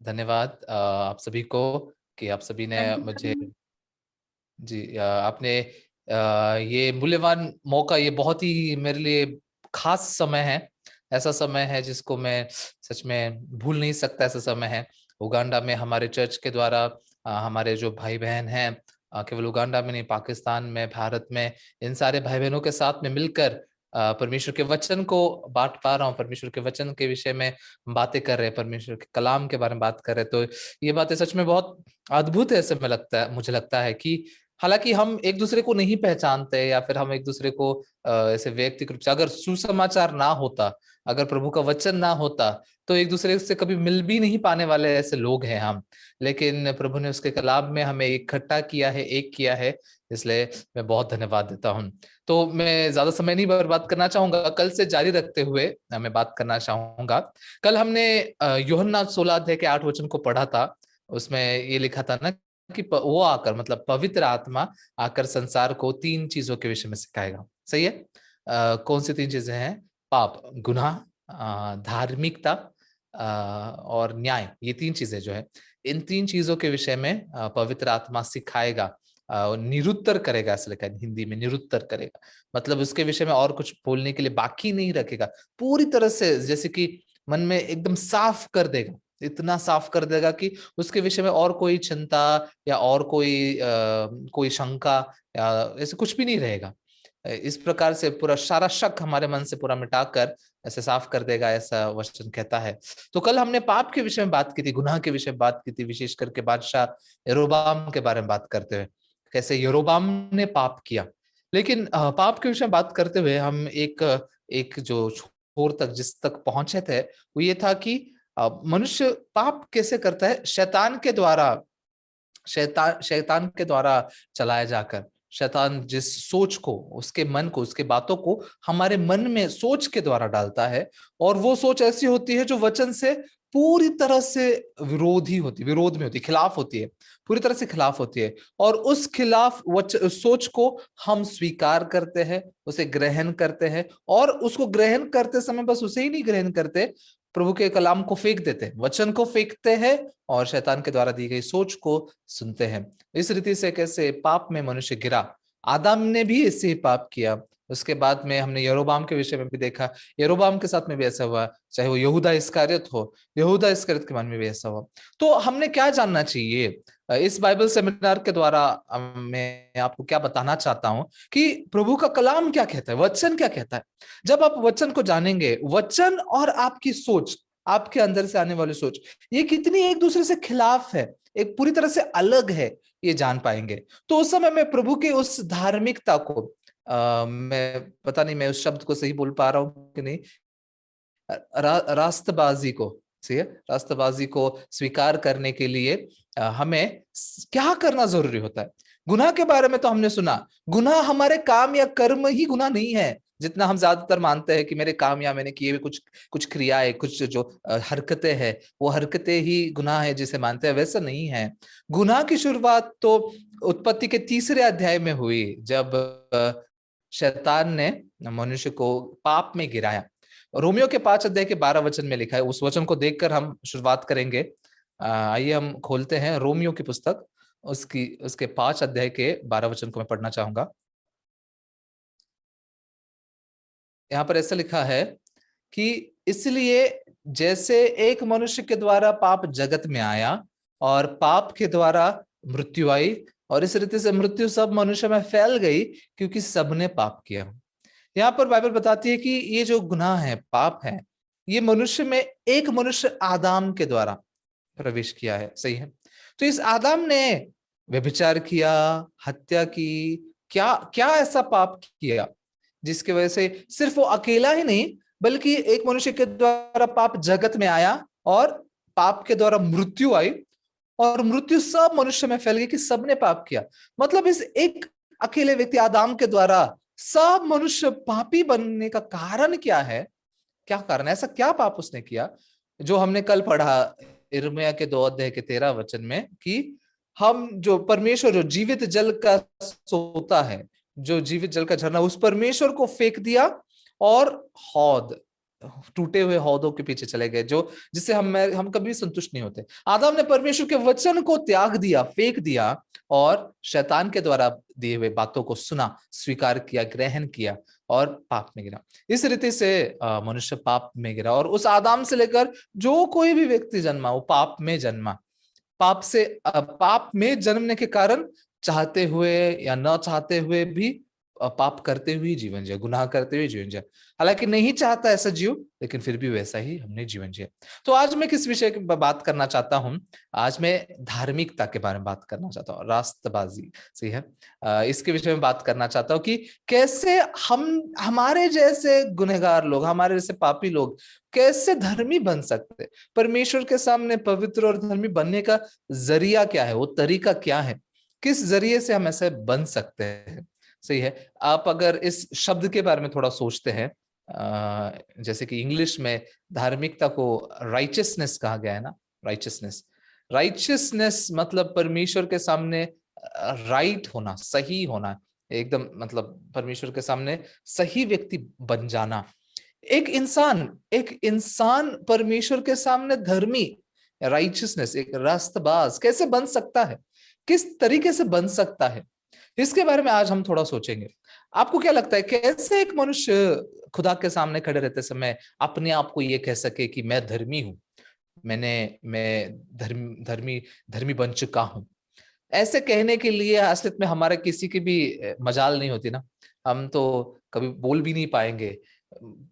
धन्यवाद आप सभी को कि आप सभी ने मुझे आपने ये मूल्यवान मौका, ये बहुत ही मेरे लिए खास समय है। ऐसा समय है जिसको मैं सच में भूल नहीं सकता। ऐसा समय है उगांडा में हमारे चर्च के द्वारा हमारे जो भाई बहन हैं, केवल उगांडा में नहीं, पाकिस्तान में, भारत में, इन सारे भाई बहनों के साथ में मिलकर परमेश्वर के वचन को बांट पा रहा हूँ। परमेश्वर के वचन के विषय में बातें कर रहे हैं, परमेश्वर के कलाम के बारे में बात कर रहे हैं। तो ये बातें सच में बहुत अद्भुत है। ऐसे में लगता है, मुझे लगता है कि हालांकि हम एक दूसरे को नहीं पहचानते या फिर हम एक दूसरे को ऐसे व्यक्तिगत रूप से, अगर सुसमाचार ना होता, अगर प्रभु का वचन ना होता, तो एक दूसरे से कभी मिल भी नहीं पाने वाले ऐसे लोग हैं हम। लेकिन प्रभु ने उसके कलाम में हमें इकट्ठा किया है, एक किया है, इसलिए मैं बहुत धन्यवाद देता हूँ। तो मैं ज्यादा समय नहीं बर्बाद करना चाहूंगा, कल से जारी रखते हुए मैं बात करना चाहूंगा। कल हमने यूहन्ना 16 अध्याय के 8 वचन को पढ़ा था। उसमें ये लिखा था ना कि वो आकर, मतलब पवित्र आत्मा आकर संसार को 3 चीजों के विषय में सिखाएगा। सही है? कौन सी 3 चीजें हैं? पाप, गुनाह, धार्मिकता और न्याय। ये 3 चीजें जो है, इन 3 चीजों के विषय में पवित्र आत्मा सिखाएगा, निरुत्तर करेगा। ऐसा लिखा है हिंदी में, निरुत्तर करेगा, मतलब उसके विषय में और कुछ बोलने के लिए बाकी नहीं रखेगा। पूरी तरह से जैसे कि मन में एकदम साफ कर देगा, इतना साफ कर देगा कि उसके विषय में और कोई चिंता या और कोई शंका या ऐसे कुछ भी नहीं रहेगा। इस प्रकार से पूरा सारा शक हमारे मन से पूरा मिटाकर ऐसे साफ कर देगा, ऐसा वचन कहता है। तो कल हमने पाप के विषय में बात की थी, गुनाह के विषय में बात की थी, विशेष करके बादशाह यरोबाम के बारे में बात करते हुए, कैसे यरोबाम ने पाप किया। लेकिन पाप के विषय में बात करते हुए हम एक एक जो छोर तक, जिस तक पहुंचे थे, वो ये था कि मनुष्य पाप कैसे करता है? शैतान के द्वारा चलाया जाकर। शैतान जिस सोच को, उसके मन को, उसके बातों को हमारे मन में सोच के द्वारा डालता है, और वो सोच ऐसी होती है जो वचन से पूरी तरह से विरोध में होती है, खिलाफ होती है, पूरी तरह से खिलाफ होती है। और उस खिलाफ सोच को हम स्वीकार करते हैं, उसे ग्रहण करते हैं, और उसको ग्रहण करते समय बस उसे ही नहीं ग्रहण करते, प्रभु के कलाम को फेंक देते हैं, वचन को फेंकते हैं, और शैतान के द्वारा दी गई सोच को सुनते हैं। इस रीति से कैसे पाप में मनुष्य गिरा, आदम ने भी इससे ही पाप किया। उसके बाद में हमने यरोबाम के विषय में भी देखा, यरोबाम के साथ में भी ऐसा हुआ, चाहे वो यहूदा इस्करियोत हो, यहूदा इस्करियोत के मन में भी ऐसा हुआ। तो हमने क्या जानना चाहिए इस बाइबल सेमिनार के द्वारा? मैं आपको क्या बताना चाहता हूं कि प्रभु का कलाम क्या कहता है, वचन क्या कहता है। जब आप वचन को जानेंगे, वचन और आपकी सोच, आपके अंदर से आने वाली सोच, ये कितनी एक दूसरे से खिलाफ है, एक पूरी तरह से अलग है, ये जान पाएंगे। तो उस समय में प्रभु की उस धार्मिकता को, मैं पता नहीं मैं उस शब्द को सही बोल पा रहा हूं कि नहीं, रास्तबाजी को, सही है, रास्तबाजी को स्वीकार करने के लिए हमें क्या करना जरूरी होता है? गुनाह के बारे में तो हमने सुना, गुनाह हमारे काम या कर्म ही गुनाह नहीं है, जितना हम ज्यादातर मानते हैं कि मेरे काम या मैंने किए हुए कुछ कुछ क्रियाएं, कुछ जो हरकतें हैं, वो हरकतें ही गुनाह है जिसे मानते हैं। वैसा नहीं है। गुनाह की शुरुआत तो उत्पत्ति के 3 अध्याय में हुई, जब शैतान ने मनुष्य को पाप में गिराया। रोमियो के 5 अध्याय के 12 वचन में लिखा है, उस वचन को देखकर हम शुरुआत करेंगे। आइए हम खोलते हैं रोमियो की पुस्तक, उसके 5 अध्याय के 12 वचन को मैं पढ़ना चाहूंगा। यहाँ पर ऐसा लिखा है कि इसलिए जैसे एक मनुष्य के द्वारा पाप जगत में आया, और पाप के द्वारा मृत्यु आई, और इस रीति से मृत्यु सब मनुष्य में फैल गई, क्योंकि सबने पाप किया। यहाँ पर बाइबल बताती है कि ये जो गुनाह है, पाप है, ये मनुष्य में एक मनुष्य आदम के द्वारा प्रवेश किया है। सही है? तो इस आदम ने व्यभिचार किया, हत्या की, क्या क्या ऐसा पाप किया जिसकी वजह से सिर्फ वो अकेला ही नहीं, बल्कि एक मनुष्य के द्वारा पाप जगत में आया, और पाप के द्वारा मृत्यु आई, और मृत्यु सब मनुष्य में फैल गई कि सबने पाप किया। मतलब इस एक अकेले व्यक्ति आदम के द्वारा सब मनुष्य पापी बनने का कारण क्या है? क्या कारण है? ऐसा क्या पाप उसने किया जो हमने कल पढ़ा यिर्मयाह के 2 अध्याय के 13 वचन में, कि हम जो परमेश्वर, जो जीवित जल का सोता है, जो जीवित जल का झरना, उस परमेश्वर को फेंक दिया, और हौद, टूटे हुए हौदों के पीछे चले गए, जो जिससे हम कभी संतुष्ट नहीं होते। आदम ने परमेश्वर के वचन को त्याग दिया, फेंक दिया, और शैतान के द्वारा दिए हुए बातों को सुना, स्वीकार किया, ग्रहण किया, और पाप में गिरा। इस रीति से मनुष्य पाप में गिरा, और उस आदम से लेकर जो कोई भी व्यक्ति जन्मा, वो पाप में जन्मा। पाप में जन्मने के कारण चाहते हुए या न चाहते हुए भी पाप करते हुए जीवन जिया, गुनाह करते हुए जीवन जिया। हालांकि नहीं चाहता ऐसा जीव, लेकिन फिर भी वैसा ही हमने जीवन जिया। तो आज मैं किस विषय की बात करना चाहता हूं? आज मैं धार्मिकता के बारे में बात करना चाहता हूँ, रास्तबाजी सही है। इसके विषय में बात करना चाहता हूँ कि कैसे हमारे जैसे गुनहगार लोग, हमारे जैसे पापी लोग कैसे धर्मी बन सकते हैं। परमेश्वर के सामने पवित्र और धर्मी बनने का जरिया क्या है, वो तरीका क्या है, किस जरिए से हम ऐसे बन सकते हैं। सही है। आप अगर इस शब्द के बारे में थोड़ा सोचते हैं, जैसे कि इंग्लिश में धार्मिकता को राइचियसनेस कहा गया है ना, राइचियसनेस। राइचियसनेस मतलब परमेश्वर के सामने राइट होना, सही होना, एकदम मतलब परमेश्वर के सामने सही व्यक्ति बन जाना। एक इंसान परमेश्वर के सामने धर्मी, राइचियसनेस, एक रास्तबाज कैसे बन सकता है, किस तरीके से बन सकता है, इसके बारे में आज हम थोड़ा सोचेंगे। आपको क्या लगता है, कैसे एक मनुष्य खुदा के सामने खड़े रहते समय अपने आप को ये कह सके कि मैं धर्मी हूं, मैं धर्मी धर्मी बन चुका हूं? ऐसे कहने के लिए असलियत में हमारे किसी की भी मजाल नहीं होती ना। हम तो कभी बोल भी नहीं पाएंगे।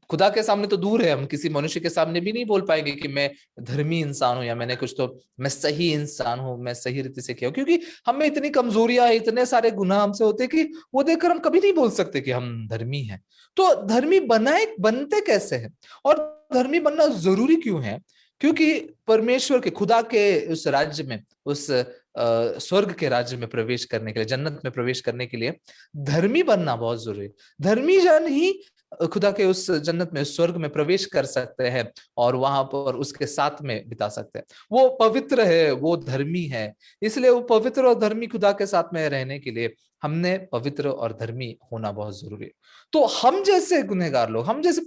खुदा के सामने तो दूर है, हम किसी मनुष्य के सामने भी नहीं बोल पाएंगे कि मैं धर्मी इंसान हूं, या मैंने कुछ तो, मैं सही इंसान हूं, मैं सही रीति से किया हूं। क्योंकि हमें इतनी कमजोरियां है, इतने सारे गुनाह हमसे होते हैं कि वो देखकर हम कभी नहीं बोल सकते कि हम धर्मी हैं। तो धर्मी बनते कैसे हैं, और धर्मी बनना जरूरी क्यों है? क्योंकि परमेश्वर के, खुदा के उस राज्य में, उस स्वर्ग के राज्य में प्रवेश करने के लिए, जन्नत में प्रवेश करने के लिए धर्मी बनना बहुत जरूरी है। धर्मी जन ही खुदा के उस जन्नत में, स्वर्ग में प्रवेश कर सकते हैं, और वहां पर उसके साथ में बिता सकते हैं। वो पवित्र है, वो धर्मी है, इसलिए वो पवित्र और धर्मी खुदा के साथ में रहने के लिए हमने पवित्र और धर्मी होना बहुत जरूरी है। तो हम जैसे गुनहगार लोग, हम जैसे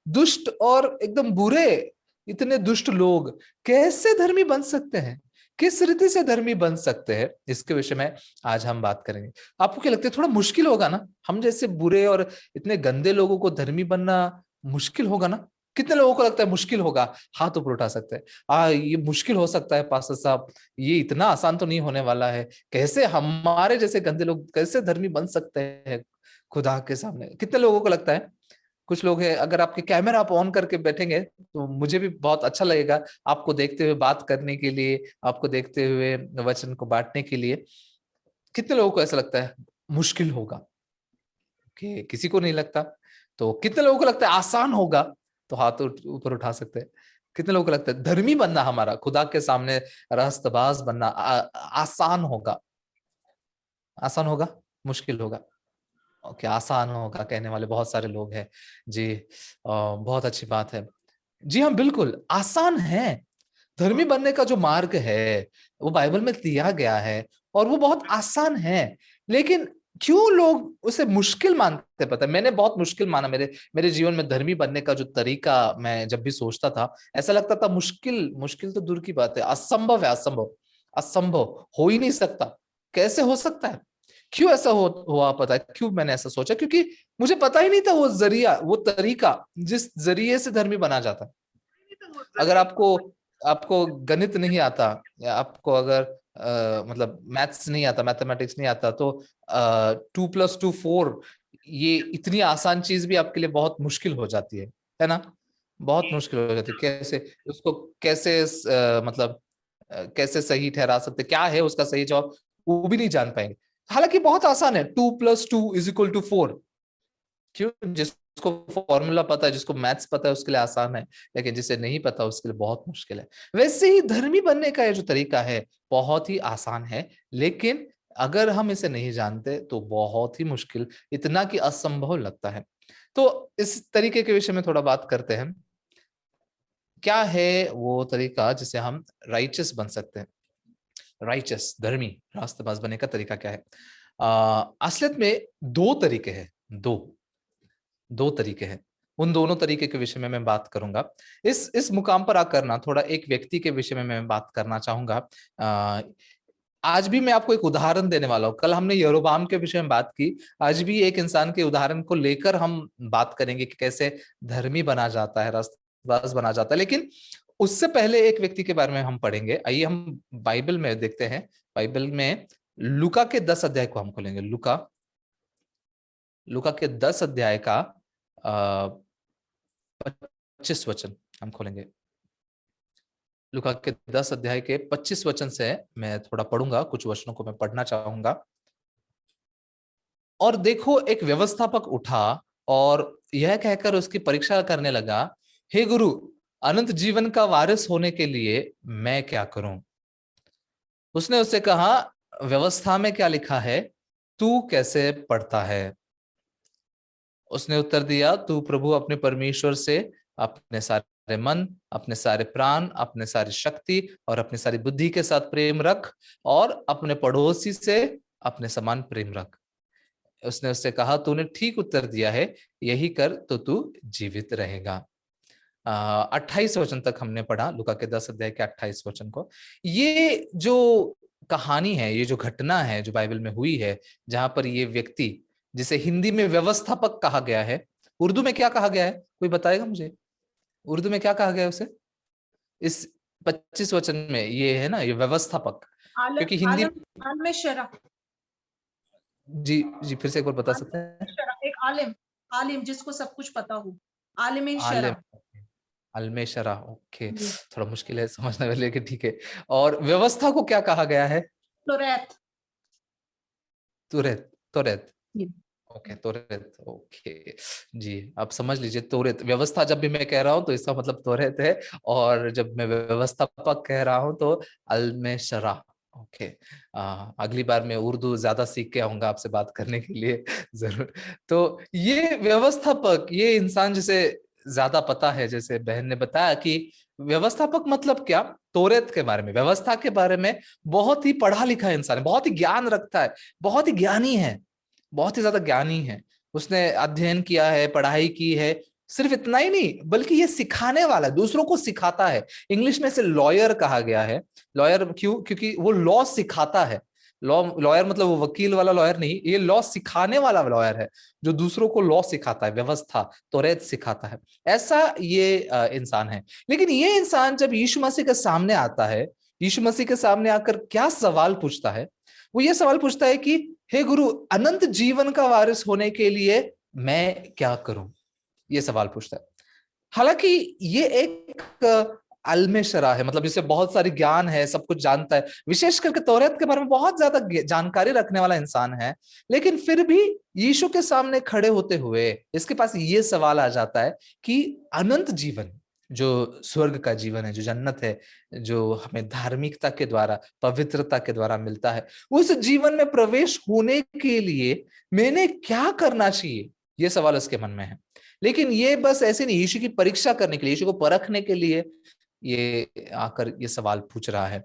दुष्ट और एकदम बुरे, इतने दुष्ट लोग कैसे धर्मी बन सकते हैं, किस रीति से धर्मी बन सकते हैं, इसके विषय में आज हम बात करेंगे। आपको क्या लगता है, थोड़ा मुश्किल होगा ना? हम जैसे बुरे और इतने गंदे लोगों को धर्मी बनना मुश्किल होगा ना? कितने लोगों को लगता है मुश्किल होगा? हाथ ऊपर उठा सकते हैं। ये मुश्किल हो सकता है पास्टर साहब, ये इतना आसान तो नहीं होने वाला है। कैसे हमारे जैसे गंदे लोग कैसे धर्मी बन सकते हैं खुदा के सामने? कितने लोगों को लगता है? कुछ लोग हैं, अगर आपके कैमरा आप ऑन करके बैठेंगे तो मुझे भी बहुत अच्छा लगेगा आपको देखते हुए, बात करने के लिए, आपको देखते हुए वचन को बांटने के लिए। कितने लोगों को ऐसा लगता है मुश्किल होगा? कि किसी को नहीं लगता। तो कितने लोगों को लगता है आसान होगा? तो हाथ ऊपर उठा सकते हैं। कितने लोगों को लगता है धर्मी बनना, हमारा खुदा के सामने रास्तबाज बनना आसान होगा? आसान होगा, मुश्किल होगा? ओके, आसान होगा कहने वाले बहुत सारे लोग हैं जी। बहुत अच्छी बात है। जी हाँ, बिल्कुल आसान है। धर्मी बनने का जो मार्ग है वो बाइबल में दिया गया है, और वो बहुत आसान है। लेकिन क्यों लोग उसे मुश्किल मानते? पता है, मैंने बहुत मुश्किल माना मेरे मेरे जीवन में धर्मी बनने का जो तरीका। मैं जब भी सोचता था, ऐसा लगता था मुश्किल, मुश्किल तो दूर की बात है, असंभव है, असंभव, असंभव, हो ही नहीं सकता। कैसे हो सकता है? क्यों ऐसा हुआ पता है क्यों मैंने ऐसा सोचा? क्योंकि मुझे पता ही नहीं था वो जरिया, वो तरीका जिस जरिए से धर्मी बना जाता है। अगर आपको आपको गणित नहीं आता, या आपको अगर मतलब मैथ्स नहीं आता, मैथमेटिक्स नहीं आता, तो 2+2 4, ये इतनी आसान चीज भी आपके लिए बहुत मुश्किल हो जाती है ना? बहुत मुश्किल हो जाती है। कैसे उसको, कैसे मतलब कैसे सही ठहरा सकते, क्या है उसका सही जवाब, वो भी नहीं जान पाएंगे। हालांकि बहुत आसान है, 2+2 = 4। क्यों? जिसको फॉर्मूला पता है, जिसको मैथ्स पता है, उसके लिए आसान है, लेकिन जिसे नहीं पता उसके लिए बहुत मुश्किल है। वैसे ही धर्मी बनने का ये जो तरीका है बहुत ही आसान है, लेकिन अगर हम इसे नहीं जानते तो बहुत ही मुश्किल, इतना कि असंभव लगता है। तो इस तरीके के विषय में थोड़ा बात करते हैं। क्या है वो तरीका जिसे हम राइचस बन सकते हैं? राइचस, धर्मी, रास्तबाज बनने का तरीका क्या है? असलियत में दो तरीके हैं, दो दो तरीके हैं। उन दोनों तरीके के विषय में मैं बात करूंगा। इस मुकाम पर आकर ना थोड़ा एक व्यक्ति के विषय में मैं बात करना चाहूंगा। आज भी मैं आपको एक उदाहरण देने वाला हूं। कल हमने यरोबाम के विषय में बात की, आज भी एक इंसान के उदाहरण को लेकर हम बात करेंगे कि कैसे धर्मी बना जाता है, रास्तबाज बना जाता है। लेकिन उससे पहले एक व्यक्ति के बारे में हम पढ़ेंगे। आइए हम बाइबल में देखते हैं। बाइबल में लूका के 10 अध्याय को हम खोलेंगे। लूका के 10 अध्याय का 25 वचन हम खोलेंगे। लूका के 10 अध्याय के 25 वचन से मैं थोड़ा पढ़ूंगा, कुछ वचनों को मैं पढ़ना चाहूंगा। और देखो, एक व्यवस्थापक उठा और यह कहकर उसकी परीक्षा करने लगा, हे गुरु, अनंत जीवन का वारिस होने के लिए मैं क्या करूं? उसने उससे कहा, व्यवस्था में क्या लिखा है, तू कैसे पढ़ता है? उसने उत्तर दिया, तू प्रभु अपने परमेश्वर से अपने सारे मन, अपने सारे प्राण, अपने सारी शक्ति और अपनी सारी बुद्धि के साथ प्रेम रख, और अपने पड़ोसी से अपने समान प्रेम रख। उसने उससे कहा, तूने ठीक उत्तर दिया है, यही कर तो तू जीवित रहेगा। 28 वचन तक हमने पढ़ा, लूका के 10 अध्याय के 28 वचन को। ये जो कहानी है, ये जो घटना है जो बाइबल में हुई है, जहां पर ये व्यक्ति, जिसे हिंदी में व्यवस्थापक कहा गया है, उर्दू में क्या कहा गया है, कोई बताएगा मुझे? उर्दू में क्या कहा गया है उसे? इस 25 वचन में ये है ना, ये व्यवस्थापक। क्योंकि हिंदी आलम शरा। जी जी, फिर से एक बार बता सकते हैं? एक आलिम जिसको सब कुछ पता हो, आलिम आलिम, शरा। अल्मेशरा। ओके, थोड़ा मुश्किल है समझने में, लेकिन ठीक है। और व्यवस्था को क्या कहा गया है? तोरेत। तुरेत, तुरेत। ओके, तोरेत। ओके जी, आप समझ लीजिए, तोरेत। व्यवस्था जब भी मैं कह रहा हूं तो इसका मतलब तोरेत है, और जब मैं व्यवस्थापक कह रहा हूं तो अल्मेशरा। ओके, अगली बार मैं उर्दू ज्यादा सीख के आऊंगा आपसे बात करने के लिए जरूर। तो ये व्यवस्थापक, ये इंसान जिसे ज्यादा पता है, जैसे बहन ने बताया कि व्यवस्थापक मतलब क्या, तोरेत के बारे में, व्यवस्था के बारे में बहुत ही पढ़ा लिखा इंसान है, बहुत ही ज्ञान रखता है, बहुत ही ज्ञानी है, बहुत ही ज्यादा ज्ञानी है। उसने अध्ययन किया है, पढ़ाई की है। सिर्फ इतना ही नहीं, बल्कि ये सिखाने वाला, दूसरों को सिखाता है। इंग्लिश में इसे लॉयर कहा गया है। लॉयर क्यों? क्योंकि वो लॉ सिखाता है। लॉयर मतलब वो वकील वाला लॉयर नहीं, ये लॉ सिखाने वाला लॉयर है, जो दूसरों को लॉ सिखाता है, व्यवस्था, तौरेत सिखाता है। ऐसा ये इंसान है। लेकिन ये इंसान जब यीशु मसीह के सामने आता है, यीशु मसीह के सामने आकर क्या सवाल पूछता है? वो ये सवाल पूछता है कि हे गुरु, अनंत जीवन का वारिस होने के लिए मैं क्या करूं? ये सवाल पूछता है। हालांकि ये एक अलमेशरा है, मतलब जिसे बहुत सारी ज्ञान है, सब कुछ जानता है, विशेष करके तौरात के बारे में बहुत ज्यादा जानकारी रखने वाला इंसान है। लेकिन फिर भी यीशु के सामने खड़े होते हुए इसके पास ये सवाल आ जाता है कि अनंत जीवन, जो स्वर्ग का जीवन है, जो जन्नत है, जो हमें धार्मिकता के द्वारा, पवित्रता के द्वारा मिलता है, उस जीवन में प्रवेश होने के लिए मैंने क्या करना चाहिए? ये सवाल उसके मन में है। लेकिन ये बस ऐसे नहीं, यीशु की परीक्षा करने के लिए, यीशु को परखने के लिए ये आकर ये सवाल पूछ रहा है।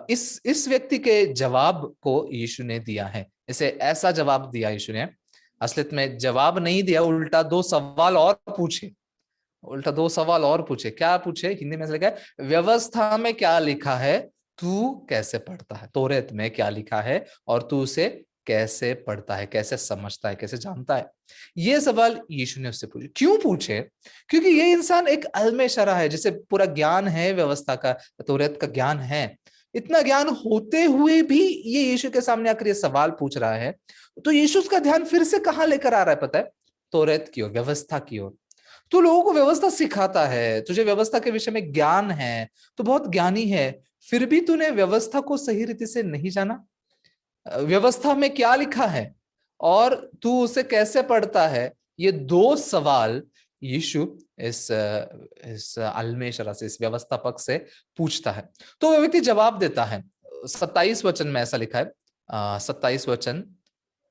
इस व्यक्ति के जवाब को यीशु ने दिया है। इसे ऐसा जवाब दिया यीशु ने, असलियत में जवाब नहीं दिया, उल्टा दो सवाल और पूछे। उल्टा दो सवाल और पूछे। क्या पूछे? हिंदी में लिखा है, व्यवस्था में क्या लिखा है, तू कैसे पढ़ता है? तौरात में क्या लिखा है और तू उसे कैसे पढ़ता है, कैसे समझता है, कैसे जानता है? ये सवाल यीशु ने उससे पूछे। क्यों पूछे? क्योंकि ये इंसान एक अलमेशरा है, जिसे पूरा ज्ञान है व्यवस्था का, तौरात का ज्ञान है। इतना ज्ञान होते हुए भी ये यीशु के सामने आकर ये सवाल पूछ रहा है। तो यीशु उसका ध्यान फिर से कहां लेकर आ रहा है पता है? तौरात की ओर, व्यवस्था की ओर। तू लोगों को व्यवस्था सिखाता है, तुझे व्यवस्था के विषय में ज्ञान है, तो बहुत ज्ञानी है, फिर भी तूने व्यवस्था को सही रीति से नहीं जाना। व्यवस्था में क्या लिखा है और तू उसे कैसे पढ़ता है? ये दो सवाल यीशु इस अलमेशरा से, इस व्यवस्थापक से पूछता है। तो वो व्यक्ति जवाब देता है। 27 वचन में ऐसा लिखा है, 27 वचन।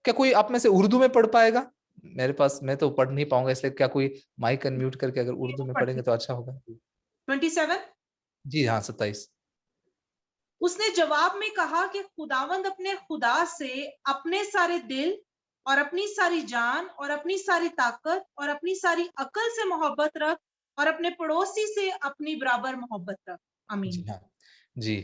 क्या कोई आप में से उर्दू में पढ़ पाएगा? मेरे पास, मैं तो पढ़ नहीं पाऊंगा, इसलिए क्या कोई माइक अनम्यूट करके अगर उर्दू में पढ़ेंगे तो अच्छा होगा। 27। जी हाँ, 27। उसने जवाब में कहा कि खुदावंद अपने खुदा से अपने सारे दिल, और अपनी सारी जान और अपनी सारी ताकत और अपनी सारी अकल से मोहब्बत रख और अपने पड़ोसी से अपनी बराबर मोहब्बत रख। जी आमीन। हाँ। जी।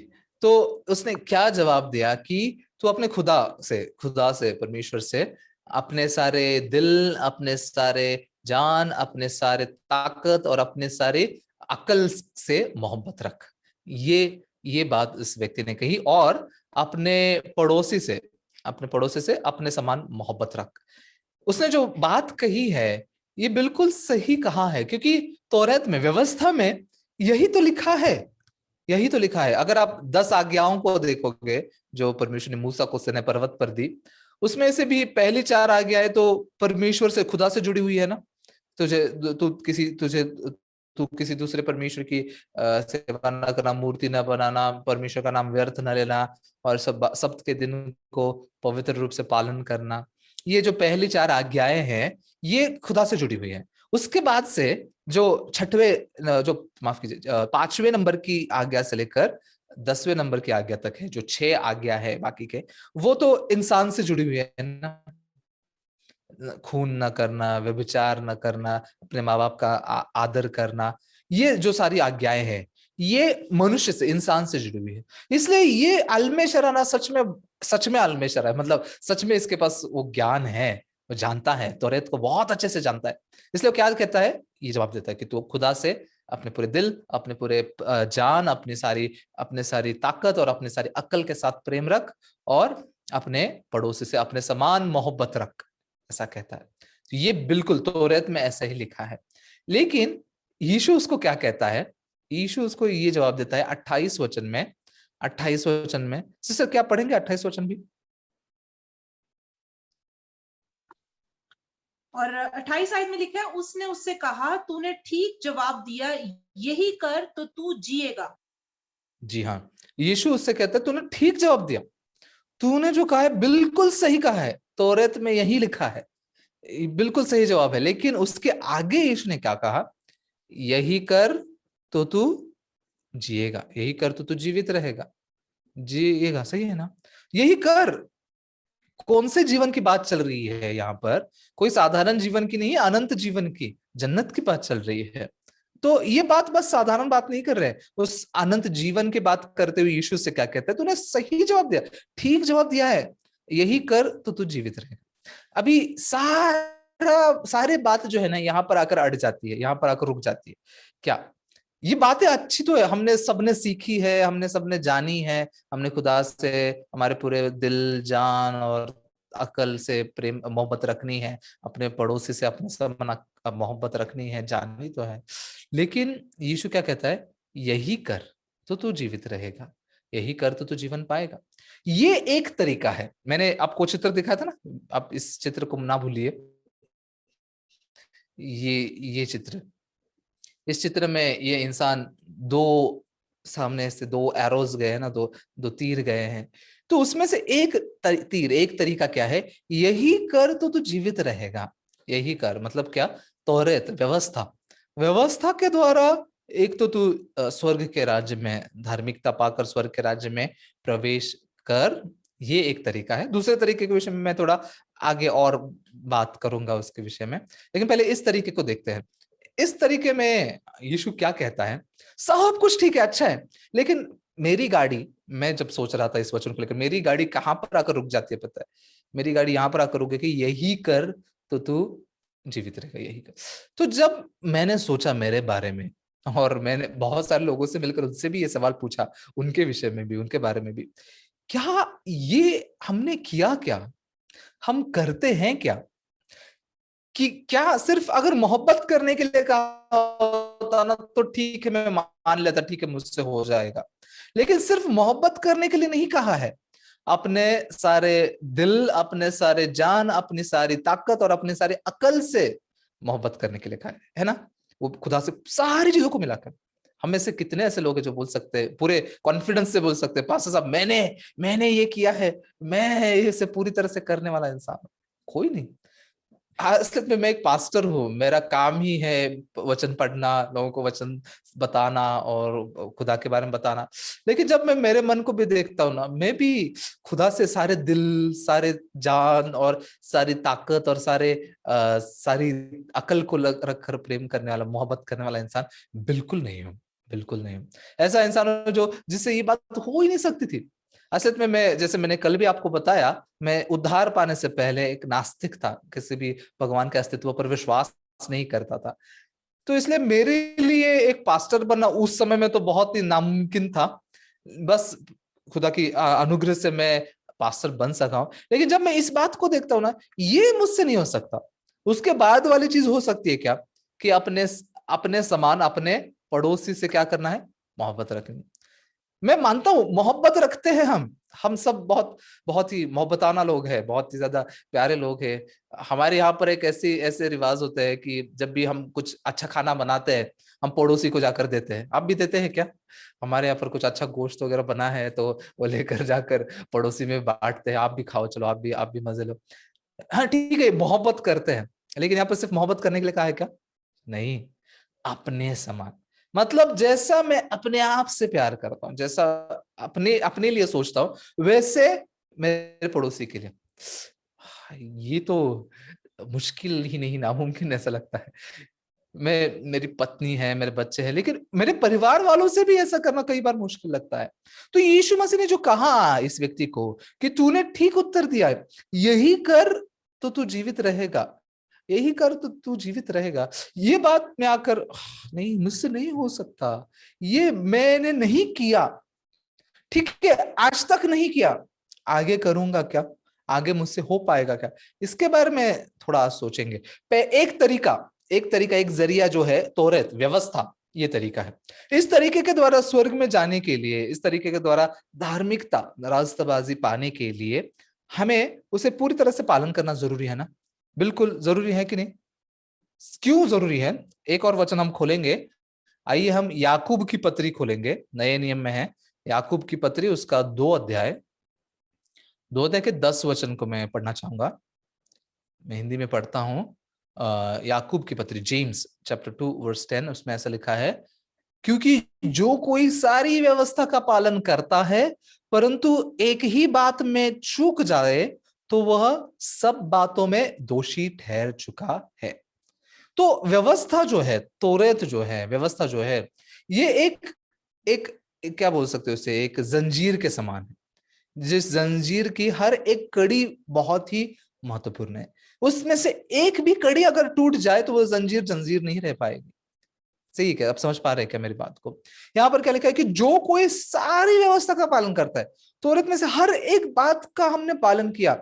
तो उसने क्या जवाब दिया कि तू अपने खुदा से परमेश्वर से अपने सारे दिल, अपने सारे जान, अपने सारे ताकत और अपने सारे अकल से मोहब्बत रख। ये बात इस व्यक्ति ने कही। और अपने पड़ोसी से अपने समान मोहब्बत रख। उसने जो बात कही है ये बिल्कुल सही कहा है, क्योंकि तौरात में, व्यवस्था में यही तो लिखा है। यही तो लिखा है। अगर आप 10 आज्ञाओं को देखोगे जो परमेश्वर ने मूसा को सिनै पर्वत पर दी, उसमें से भी पहली 4 आज्ञाएं तो परमेश्वर से, खुदा से जुड़ी हुई है ना। तुझे तू किसी दूसरे परमेश्वर की सेवा न करना, मूर्ति न बनाना, परमेश्वर का नाम व्यर्थ न लेना, और सब्त के दिन को पवित्र रूप से पालन करना। ये जो पहली 4 आज्ञाएं हैं ये खुदा से जुड़ी हुई है। उसके बाद से जो माफ कीजिए, 5वें नंबर की आज्ञा से लेकर 10वें नंबर की आज्ञा तक है, जो 6 आज्ञा है बाकी के, वो तो इंसान से जुड़ी हुई है ना। खून न करना, व्यभिचार न करना, अपने माँ बाप का आदर करना, ये जो सारी आज्ञाएं हैं ये मनुष्य से, इंसान से जुड़ी हुई है। इसलिए ये आलमे शराना सच में आलमे शरा है। मतलब सच में इसके पास वो ज्ञान है, वो जानता है, तौरेत को बहुत अच्छे से जानता है। इसलिए वो क्या कहता है, ये जवाब देता है कि तू खुदा से अपने पूरे दिल, अपने पूरे जान, अपने सारी ताकत और अपने सारी अक्ल के साथ प्रेम रख, और अपने पड़ोसी से अपने समान मोहब्बत रख, ऐसा कहता है। तो ये बिल्कुल तौरात में ऐसा ही लिखा है। लेकिन यीशु उसको क्या कहता है, यीशु उसको ये जवाब देता है 28 वचन में। 28 वचन में सिस्टर क्या पढ़ेंगे 28 वचन भी? और 28 आयत में लिखा है, उसने उससे कहा, तूने ठीक जवाब दिया, यही कर तो तू जिएगा। जी हाँ, यीशु उससे कहता है तूने ठीक जवाब दिया, तूने जो कहा है बिल्कुल सही कहा है, तौरात में यही लिखा है, बिल्कुल सही जवाब है। लेकिन उसके आगे यीशु ने क्या कहा, यही कर तो तू जिएगा, यही कर तो तू जीवित रहेगा, जिएगा, सही है ना। यही कर, कौन से जीवन की बात चल रही है यहाँ पर? कोई साधारण जीवन की नहीं है, अनंत जीवन की, जन्नत की बात चल रही है। तो ये बात बस साधारण बात नहीं कर रहे, उस अनंत जीवन की बात करते हुए यीशु से क्या कहता है, तूने सही जवाब दिया, ठीक जवाब दिया है, यही कर तो तू जीवित रहे। अभी सारे बात जो है ना यहाँ पर आकर अड़ जाती है, यहाँ पर आकर रुक जाती है। क्या ये बातें अच्छी तो है, हमने सबने सीखी है, हमने सबने जानी है, हमने खुदा से हमारे पूरे दिल, जान और अकल से प्रेम मोहब्बत रखनी है, अपने पड़ोसी से अपने सब मोहब्बत रखनी है, जाननी तो है। लेकिन यीशु क्या कहता है, यही कर तो तू जीवित रहेगा, यही कर तो तू जीवन पाएगा। ये एक तरीका है। मैंने आपको चित्र दिखाया था ना, आप इस चित्र को ना भूलिए। ये चित्र, इस चित्र में ये इंसान, दो सामने से दो एरोज गए हैं ना, दो दो तीर गए हैं। तो उसमें से एक तीर, एक तरीका क्या है, यही कर तो तू जीवित रहेगा। यही कर मतलब क्या, तौरेत, व्यवस्था, व्यवस्था के द्वारा एक तो तू स्वर्ग के राज्य में, धार्मिकता पाकर स्वर्ग के राज्य में प्रवेश कर। ये एक तरीका है। दूसरे तरीके के विषय में मैं थोड़ा आगे और बात करूंगा उसके विषय में, लेकिन पहले इस तरीके को देखते हैं। इस तरीके में यीशु क्या कहता है, सब कुछ ठीक है, अच्छा है, लेकिन मेरी गाड़ी, मैं जब सोच रहा था इस वचन को लेकर, मेरी गाड़ी कहां पर आकर रुक जाती है पता है? मेरी गाड़ी यहां पर आकर रुक गई कि यही कर तो तू जीवित रहेगा, यही कर। तो जब मैंने सोचा मेरे बारे में, और मैंने बहुत सारे लोगों से मिलकर उनसे भी ये सवाल पूछा, उनके विषय में भी, उनके बारे में भी, क्या ये हमने किया, क्या हम करते हैं क्या, कि क्या सिर्फ अगर मोहब्बत करने के लिए कहा होता ना तो ठीक है, मैं मान लेता, ठीक है मुझसे हो जाएगा। लेकिन सिर्फ मोहब्बत करने के लिए नहीं कहा है, अपने सारे दिल, अपने सारे जान, अपनी सारी ताकत और अपने सारे अकल से मोहब्बत करने के लिए कहा है ना। वो खुदा से सारी चीजों को मिलाकर। हम में से कितने ऐसे लोग हैं जो बोल सकते हैं, पूरे कॉन्फिडेंस से बोल सकते हैं, पास्टर साहब मैंने ये किया है, मैं इसे पूरी तरह से करने वाला इंसान हूं? कोई नहीं। असलियत में मैं एक पास्टर हूँ, मेरा काम ही है वचन पढ़ना, लोगों को वचन बताना और खुदा के बारे में बताना। लेकिन जब मैं मेरे मन को भी देखता हूँ ना, मैं भी खुदा से सारे दिल, सारे जान और सारी ताकत और सारी अकल को रख कर प्रेम करने वाला, मोहब्बत करने वाला इंसान बिल्कुल नहीं हूँ, बिल्कुल नहीं हूँ। ऐसा इंसान हूँ जो जिससे ये बात हो ही नहीं सकती थी। असल में मैं, जैसे मैंने कल भी आपको बताया, मैं उद्धार पाने से पहले एक नास्तिक था, किसी भी भगवान के अस्तित्व पर विश्वास नहीं करता था। तो इसलिए मेरे लिए एक पास्टर बनना उस समय में तो बहुत ही नामुमकिन था। बस खुदा की अनुग्रह से मैं पास्टर बन सका हूं। लेकिन जब मैं इस बात को देखता हूं ना, ये मुझसे नहीं हो सकता। उसके बाद वाली चीज हो सकती है क्या, कि अपने अपने समान अपने पड़ोसी से क्या करना है, मोहब्बत रखनी। मैं मानता हूं मोहब्बत रखते हैं हम सब बहुत बहुत ही मोहब्बताना लोग हैं, बहुत ही ज्यादा प्यारे लोग हैं। हमारे यहाँ पर एक ऐसे रिवाज होते हैं कि जब भी हम कुछ अच्छा खाना बनाते हैं, हम पड़ोसी को जाकर देते हैं। आप भी देते हैं क्या? हमारे यहाँ पर कुछ अच्छा गोश्त वगैरह बना है तो वो लेकर जाकर पड़ोसी में बांटते हैं, आप भी खाओ, चलो आप भी मजे लो। हाँ ठीक है, मोहब्बत करते हैं। लेकिन यहाँ पर सिर्फ मोहब्बत करने के लिए कहा है क्या? नहीं, अपने समान। मतलब जैसा मैं अपने आप से प्यार करता हूं, जैसा अपने अपने लिए सोचता हूं, वैसे मेरे पड़ोसी के लिए। ये तो मुश्किल ही नहीं, नामुमकिन ऐसा लगता है। मेरी पत्नी है, मेरे बच्चे हैं, लेकिन मेरे परिवार वालों से भी ऐसा करना कई बार मुश्किल लगता है। तो यीशु मसीह ने जो कहा इस व्यक्ति को कि तूने ठीक उत्तर दिया है, यही कर तो तू जीवित रहेगा, यही कर तो तू जीवित रहेगा। ये बात में आकर नहीं, मुझसे नहीं हो सकता, ये मैंने नहीं किया, ठीक है, आज तक नहीं किया, आगे करूंगा क्या, आगे मुझसे हो पाएगा क्या, इसके बारे में थोड़ा सोचेंगे। एक जरिया जो है तौरेत व्यवस्था, ये तरीका है। इस तरीके के द्वारा स्वर्ग में जाने के लिए, इस तरीके के द्वारा धार्मिकता, रास्तबाजी पाने के लिए हमें उसे पूरी तरह से पालन करना जरूरी है ना? बिल्कुल जरूरी है कि नहीं? क्यों जरूरी है? एक और वचन हम खोलेंगे। आइए हम याकूब की पत्री खोलेंगे, नए नियम में है याकूब की पत्री, उसका 2 अध्याय के 10 वचन को मैं पढ़ना चाहूंगा। मैं हिंदी में पढ़ता हूं। याकूब की पत्री, जेम्स चैप्टर 2 वर्स 10, उसमें ऐसा लिखा है, क्योंकि जो कोई सारी व्यवस्था का पालन करता है परंतु एक ही बात में चूक जाए तो वह सब बातों में दोषी ठहर चुका है। तो व्यवस्था जो है, तौरेत जो है, व्यवस्था जो है, ये एक क्या बोल सकते हो उसे, एक जंजीर के समान है, जिस जंजीर की हर एक कड़ी बहुत ही महत्वपूर्ण है। उसमें से एक भी कड़ी अगर टूट जाए तो वो जंजीर जंजीर नहीं रह पाएगी। सही है क्या? आप समझ पा रहे हैं क्या मेरी बात को? यहाँ पर क्या लिखा है कि जो कोई सारी व्यवस्था का पालन करता है, तौरेत में से हर एक बात का हमने पालन किया।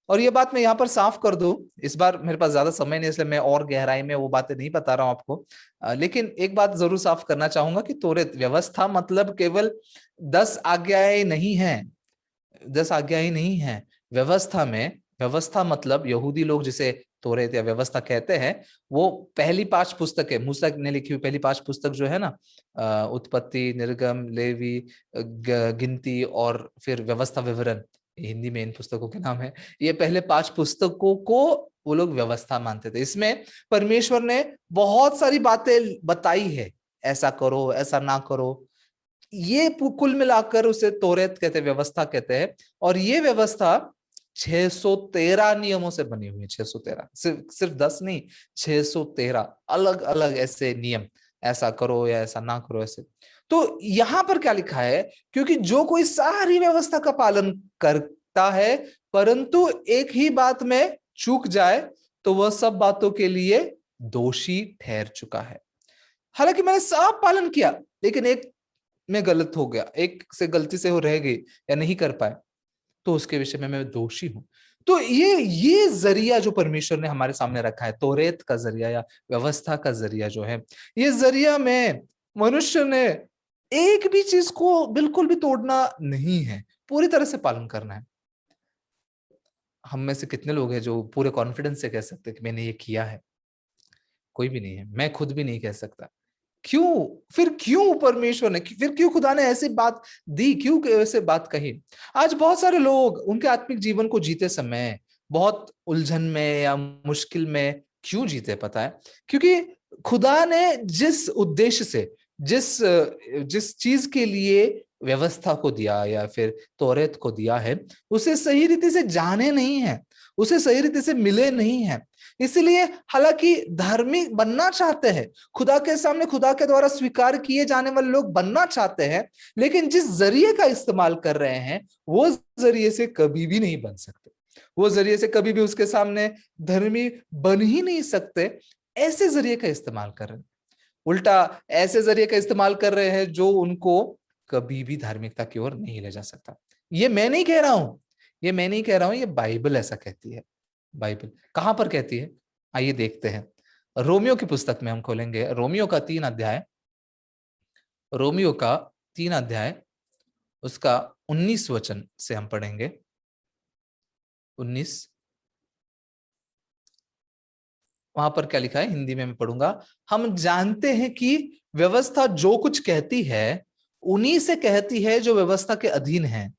और ये बात मैं यहाँ पर साफ कर दूं, इस बार मेरे पास ज्यादा समय नहीं, इसलिए मैं और गहराई में वो बातें नहीं बता रहा हूं आपको। लेकिन एक बात जरूर साफ करना चाहूंगा कि तौरेत व्यवस्था मतलब केवल 10 आज्ञाएं नहीं है, 10 आज्ञा ही नहीं है। व्यवस्था में, व्यवस्था मतलब यहूदी लोग जिसे तौरेत या व्यवस्था कहते हैं, वो पहली 5 पुस्तकें, मूसा ने लिखी हुई पहली 5 पुस्तक जो है ना, उत्पत्ति, निर्गम, लेवी, गिनती और फिर व्यवस्था विवरण, हिंदी में इन पुस्तकों के नाम है। ये पहले 5 पुस्तकों को वो लोग व्यवस्था मानते थे। इसमें परमेश्वर ने बहुत सारी बातें बताई है, ऐसा करो, ऐसा ना करो। ये कुल मिलाकर उसे तौरेत कहते हैं, व्यवस्था कहते हैं। और ये व्यवस्था 613 नियमों से बनी हुई है। 613, सिर्फ 10 नहीं, 613 अलग अलग ऐसे नियम, ऐसा करो या ऐसा ना करो, ऐसे। तो यहां पर क्या लिखा है, क्योंकि जो कोई सारी व्यवस्था का पालन करता है परंतु एक ही बात में चूक जाए तो वह सब बातों के लिए दोषी ठहर चुका है। हालांकि मैंने सब पालन किया, लेकिन एक में गलत हो गया, एक से गलती से वो रह गई या नहीं कर पाए, तो उसके विषय में मैं दोषी हूं। तो ये जरिया जो परमेश्वर ने हमारे सामने रखा है, तौरेत का जरिया या व्यवस्था का जरिया जो है, ये जरिया में मनुष्य ने एक भी चीज को बिल्कुल भी तोड़ना नहीं है, पूरी तरह से पालन करना है। हम में से कितने लोग हैं जो पूरे कॉन्फिडेंस से कह सकते हैं कि मैंने ये किया है? कोई भी नहीं है, मैं खुद भी नहीं कह सकता। क्यों? फिर क्यों परमेश्वर ने, फिर क्यों खुदा ने ऐसी बात दी, क्यों ऐसे बात कही? आज बहुत सारे लोग उनके आत्मिक जीवन को जीते समय बहुत उलझन में या मुश्किल में क्यों जीते पता है? क्योंकि खुदा ने जिस उद्देश्य से, जिस जिस चीज के लिए व्यवस्था को दिया या फिर तौरेत को दिया है, उसे सही रीति से जाने नहीं है, उसे सही रीति से मिले नहीं है। इसलिए हालांकि धार्मिक बनना चाहते हैं, खुदा के सामने खुदा के द्वारा स्वीकार किए जाने वाले लोग बनना चाहते हैं, लेकिन जिस जरिए का इस्तेमाल कर रहे हैं वो जरिए से कभी भी नहीं बन सकते, वो जरिए से कभी भी उसके सामने धर्मी बन ही नहीं सकते। ऐसे जरिए का इस्तेमाल कर रहे हैं, उल्टा ऐसे जरिए का इस्तेमाल कर रहे हैं जो उनको कभी भी धार्मिकता की ओर नहीं ले जा सकता। ये मैं नहीं कह रहा हूं, ये मैं नहीं कह रहा हूं, ये बाइबल ऐसा कहती है। बाइबल कहां पर कहती है? आइए देखते हैं। रोमियो की पुस्तक में हम खोलेंगे, रोमियो का 3 अध्याय, रोमियो का 3 अध्याय उसका 19 वचन से हम पढ़ेंगे। 19, वहां पर क्या लिखा है? हिंदी में मैं पढ़ूंगा। हम जानते हैं कि व्यवस्था जो कुछ कहती है उन्हीं से कहती है जो व्यवस्था के अधीन है,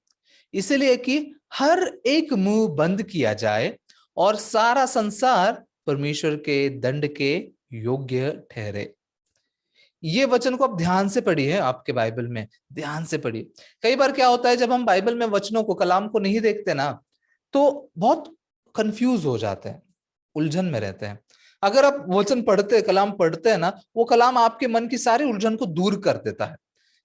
इसलिए कि हर एक मुंह बंद किया जाए और सारा संसार परमेश्वर के दंड के योग्य ठहरे। ये वचन को आप ध्यान से पढ़िए, आपके बाइबल में ध्यान से पढ़िए। कई बार क्या होता है, जब हम बाइबल में वचनों को, कलाम को नहीं देखते ना, तो बहुत कंफ्यूज हो जाते हैं, उलझन में रहते हैं। अगर आप वचन पढ़ते, कलाम पढ़ते हैं ना, वो कलाम आपके मन की सारी उलझन को दूर कर देता है।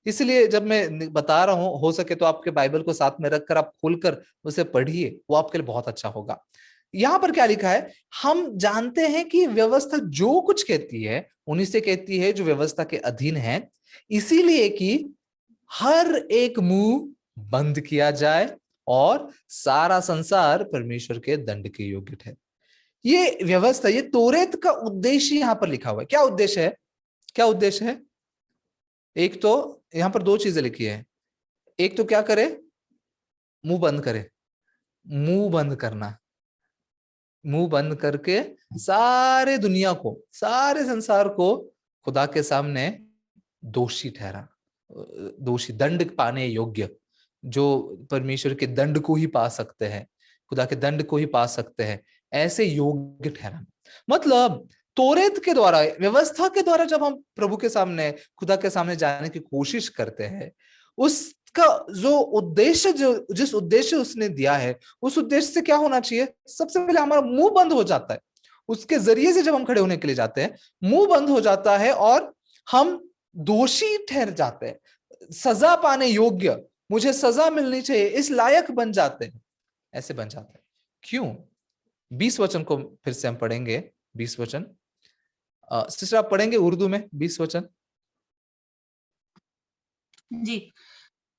इसलिए जब मैं बता रहा हूं, हो सके तो आपके बाइबल को साथ में रखकर आप खोलकर उसे पढ़िए, वो आपके लिए बहुत अच्छा होगा। यहां पर क्या लिखा है? हम जानते हैं कि व्यवस्था जो कुछ कहती है उन्हीं से कहती है जो व्यवस्था के अधीन है, इसीलिए कि हर एक मुंह बंद किया जाए और सारा संसार परमेश्वर के दंड के योग्य है। ये व्यवस्था, ये तोरेत का उद्देश्य यहां पर लिखा हुआ है। क्या उद्देश्य है? क्या उद्देश्य है? एक तो यहां पर 2 चीजें लिखी है। एक तो क्या करे? मुंह बंद करे, मुंह बंद करना, मुंह बंद करके सारे दुनिया को, सारे संसार को खुदा के सामने दोषी ठहरा, दोषी, दंड पाने योग्य, जो परमेश्वर के दंड को ही पा सकते हैं, खुदा के दंड को ही पा सकते हैं, ऐसे योग्य ठहराना। मतलब तोरेत के द्वारा, व्यवस्था के द्वारा जब हम प्रभु के सामने, खुदा के सामने जाने की कोशिश करते हैं, उसका जो उद्देश्य, जो जिस उद्देश्य उसने दिया है, उस उद्देश्य से क्या होना चाहिए? सबसे पहले हमारा मुंह बंद हो जाता है। उसके जरिए से जब हम खड़े होने के लिए जाते हैं, मुंह बंद हो जाता है और हम दोषी ठहर जाते हैं, सजा पाने योग्य, मुझे सजा मिलनी चाहिए, इस लायक बन जाते हैं, ऐसे बन जाते हैं। क्यों? 20 वचन को फिर से हम पढ़ेंगे। 20 वचन सिस्टर आप पढ़ेंगे उर्दू में 20 वचन? जी।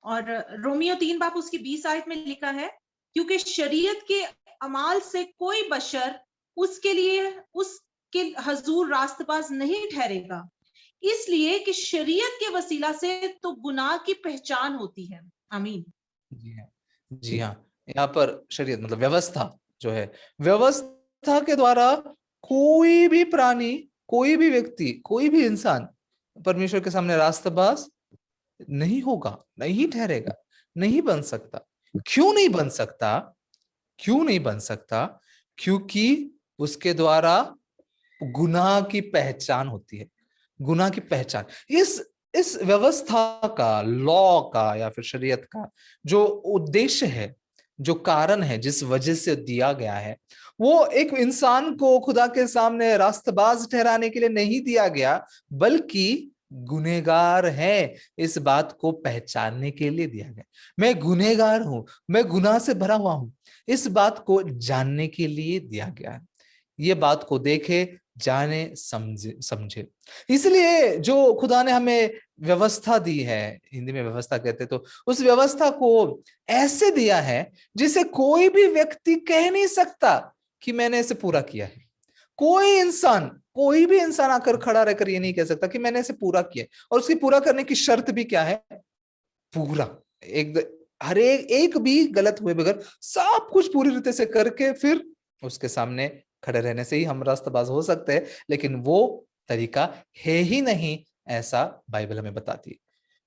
और रोमियो 3 बाप उसकी 20 आयत में लिखा है, क्योंकि शरीयत के अमाल से कोई बशर उसके लिए, उसके हजूर रास्तबाज नहीं ठहरेगा, इसलिए कि शरीयत के वसीला से तो गुनाह की पहचान होती है। आमीन। जी हाँ, जी हाँ। यहाँ पर शरीयत मतलब व्यवस्था जो है, व्यवस्था के द्वारा कोई भी प्राणी, कोई भी व्यक्ति, कोई भी इंसान परमेश्वर के सामने रास्तबाज नहीं होगा, नहीं ठहरेगा, नहीं बन सकता। क्यों नहीं बन सकता? क्यों नहीं बन सकता? क्योंकि उसके द्वारा गुनाह की पहचान होती है, गुनाह की पहचान। इस व्यवस्था का, लॉ का या फिर शरीयत का जो उद्देश्य है, जो कारण है, जिस वजह से दिया गया है, वो एक इंसान को खुदा के सामने रास्तबाज ठहराने के लिए नहीं दिया गया, बल्कि गुनहगार है इस बात को पहचानने के लिए दिया गया। मैं गुनहगार हूं, मैं गुनाह से भरा हुआ हूं, इस बात को जानने के लिए दिया गया है। ये बात को देखे, जाने, समझे। इसलिए जो खुदा ने हमें व्यवस्था दी है, हिंदी में व्यवस्था कहते, तो उस व्यवस्था को ऐसे दिया है जिसे कोई भी व्यक्ति कह नहीं सकता कि मैंने इसे पूरा किया है। कोई इंसान, कोई भी इंसान आकर खड़ा रहकर ये नहीं कह सकता कि मैंने इसे पूरा किया। और उसकी पूरा करने की शर्त भी क्या है? पूरा, हर एक भी गलत हुए बगैर सब कुछ पूरी रीति से करके फिर उसके सामने खड़े रहने से ही हम रास्ताबाज हो सकते हैं। लेकिन वो तरीका है ही नहीं, ऐसा बाइबल हमें बताती है,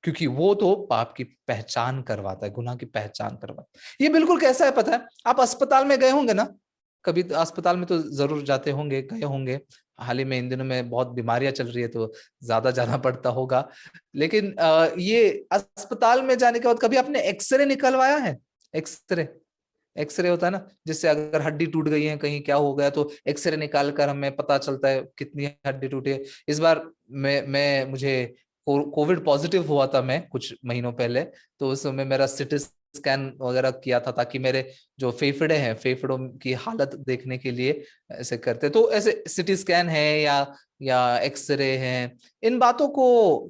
क्योंकि वो तो पाप की पहचान करवाता है, गुनाह की पहचान करवाता है। ये बिल्कुल कैसा है पता है? आप अस्पताल में गए होंगे ना, कभी तो अस्पताल में तो जरूर जाते होंगे, गए होंगे। हाल ही में इन दिनों में बहुत बीमारियां चल रही है तो ज्यादा जाना पड़ता होगा। लेकिन ये अस्पताल में जाने के बाद कभी आपने एक्सरे निकलवाया है? एक्सरे, एक्सरे होता है ना, जिससे अगर हड्डी टूट गई है, कहीं क्या हो गया, तो एक्सरे निकाल कर हमें पता चलता है कितनी हड्डी टूटी है। इस बार मैं मुझे कोविड पॉजिटिव हुआ था मैं कुछ महीनों पहले, तो उस समय मेरा सिटी स्कैन वगैरह किया था, ताकि मेरे जो फेफड़े हैं, फेफड़ों की हालत देखने के लिए ऐसे करते। तो ऐसे सिटी स्कैन है या एक्सरे है, इन बातों को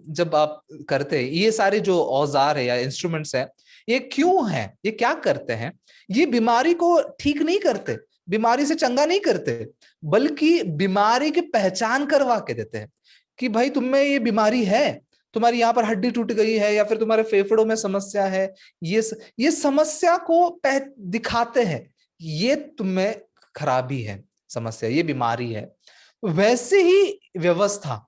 जब आप करते, ये सारे जो औजार है या इंस्ट्रूमेंट्स है, ये क्यों है, ये क्या करते हैं? ये बीमारी को ठीक नहीं करते, बीमारी से चंगा नहीं करते, बल्कि बीमारी की पहचान करवा के देते हैं कि भाई तुम में ये बीमारी है, तुम्हारी यहाँ पर हड्डी टूट गई है, या फिर तुम्हारे फेफड़ों में समस्या है। ये समस्या को दिखाते हैं, ये तुम्हें खराबी है, समस्या, ये बीमारी है। वैसे ही व्यवस्था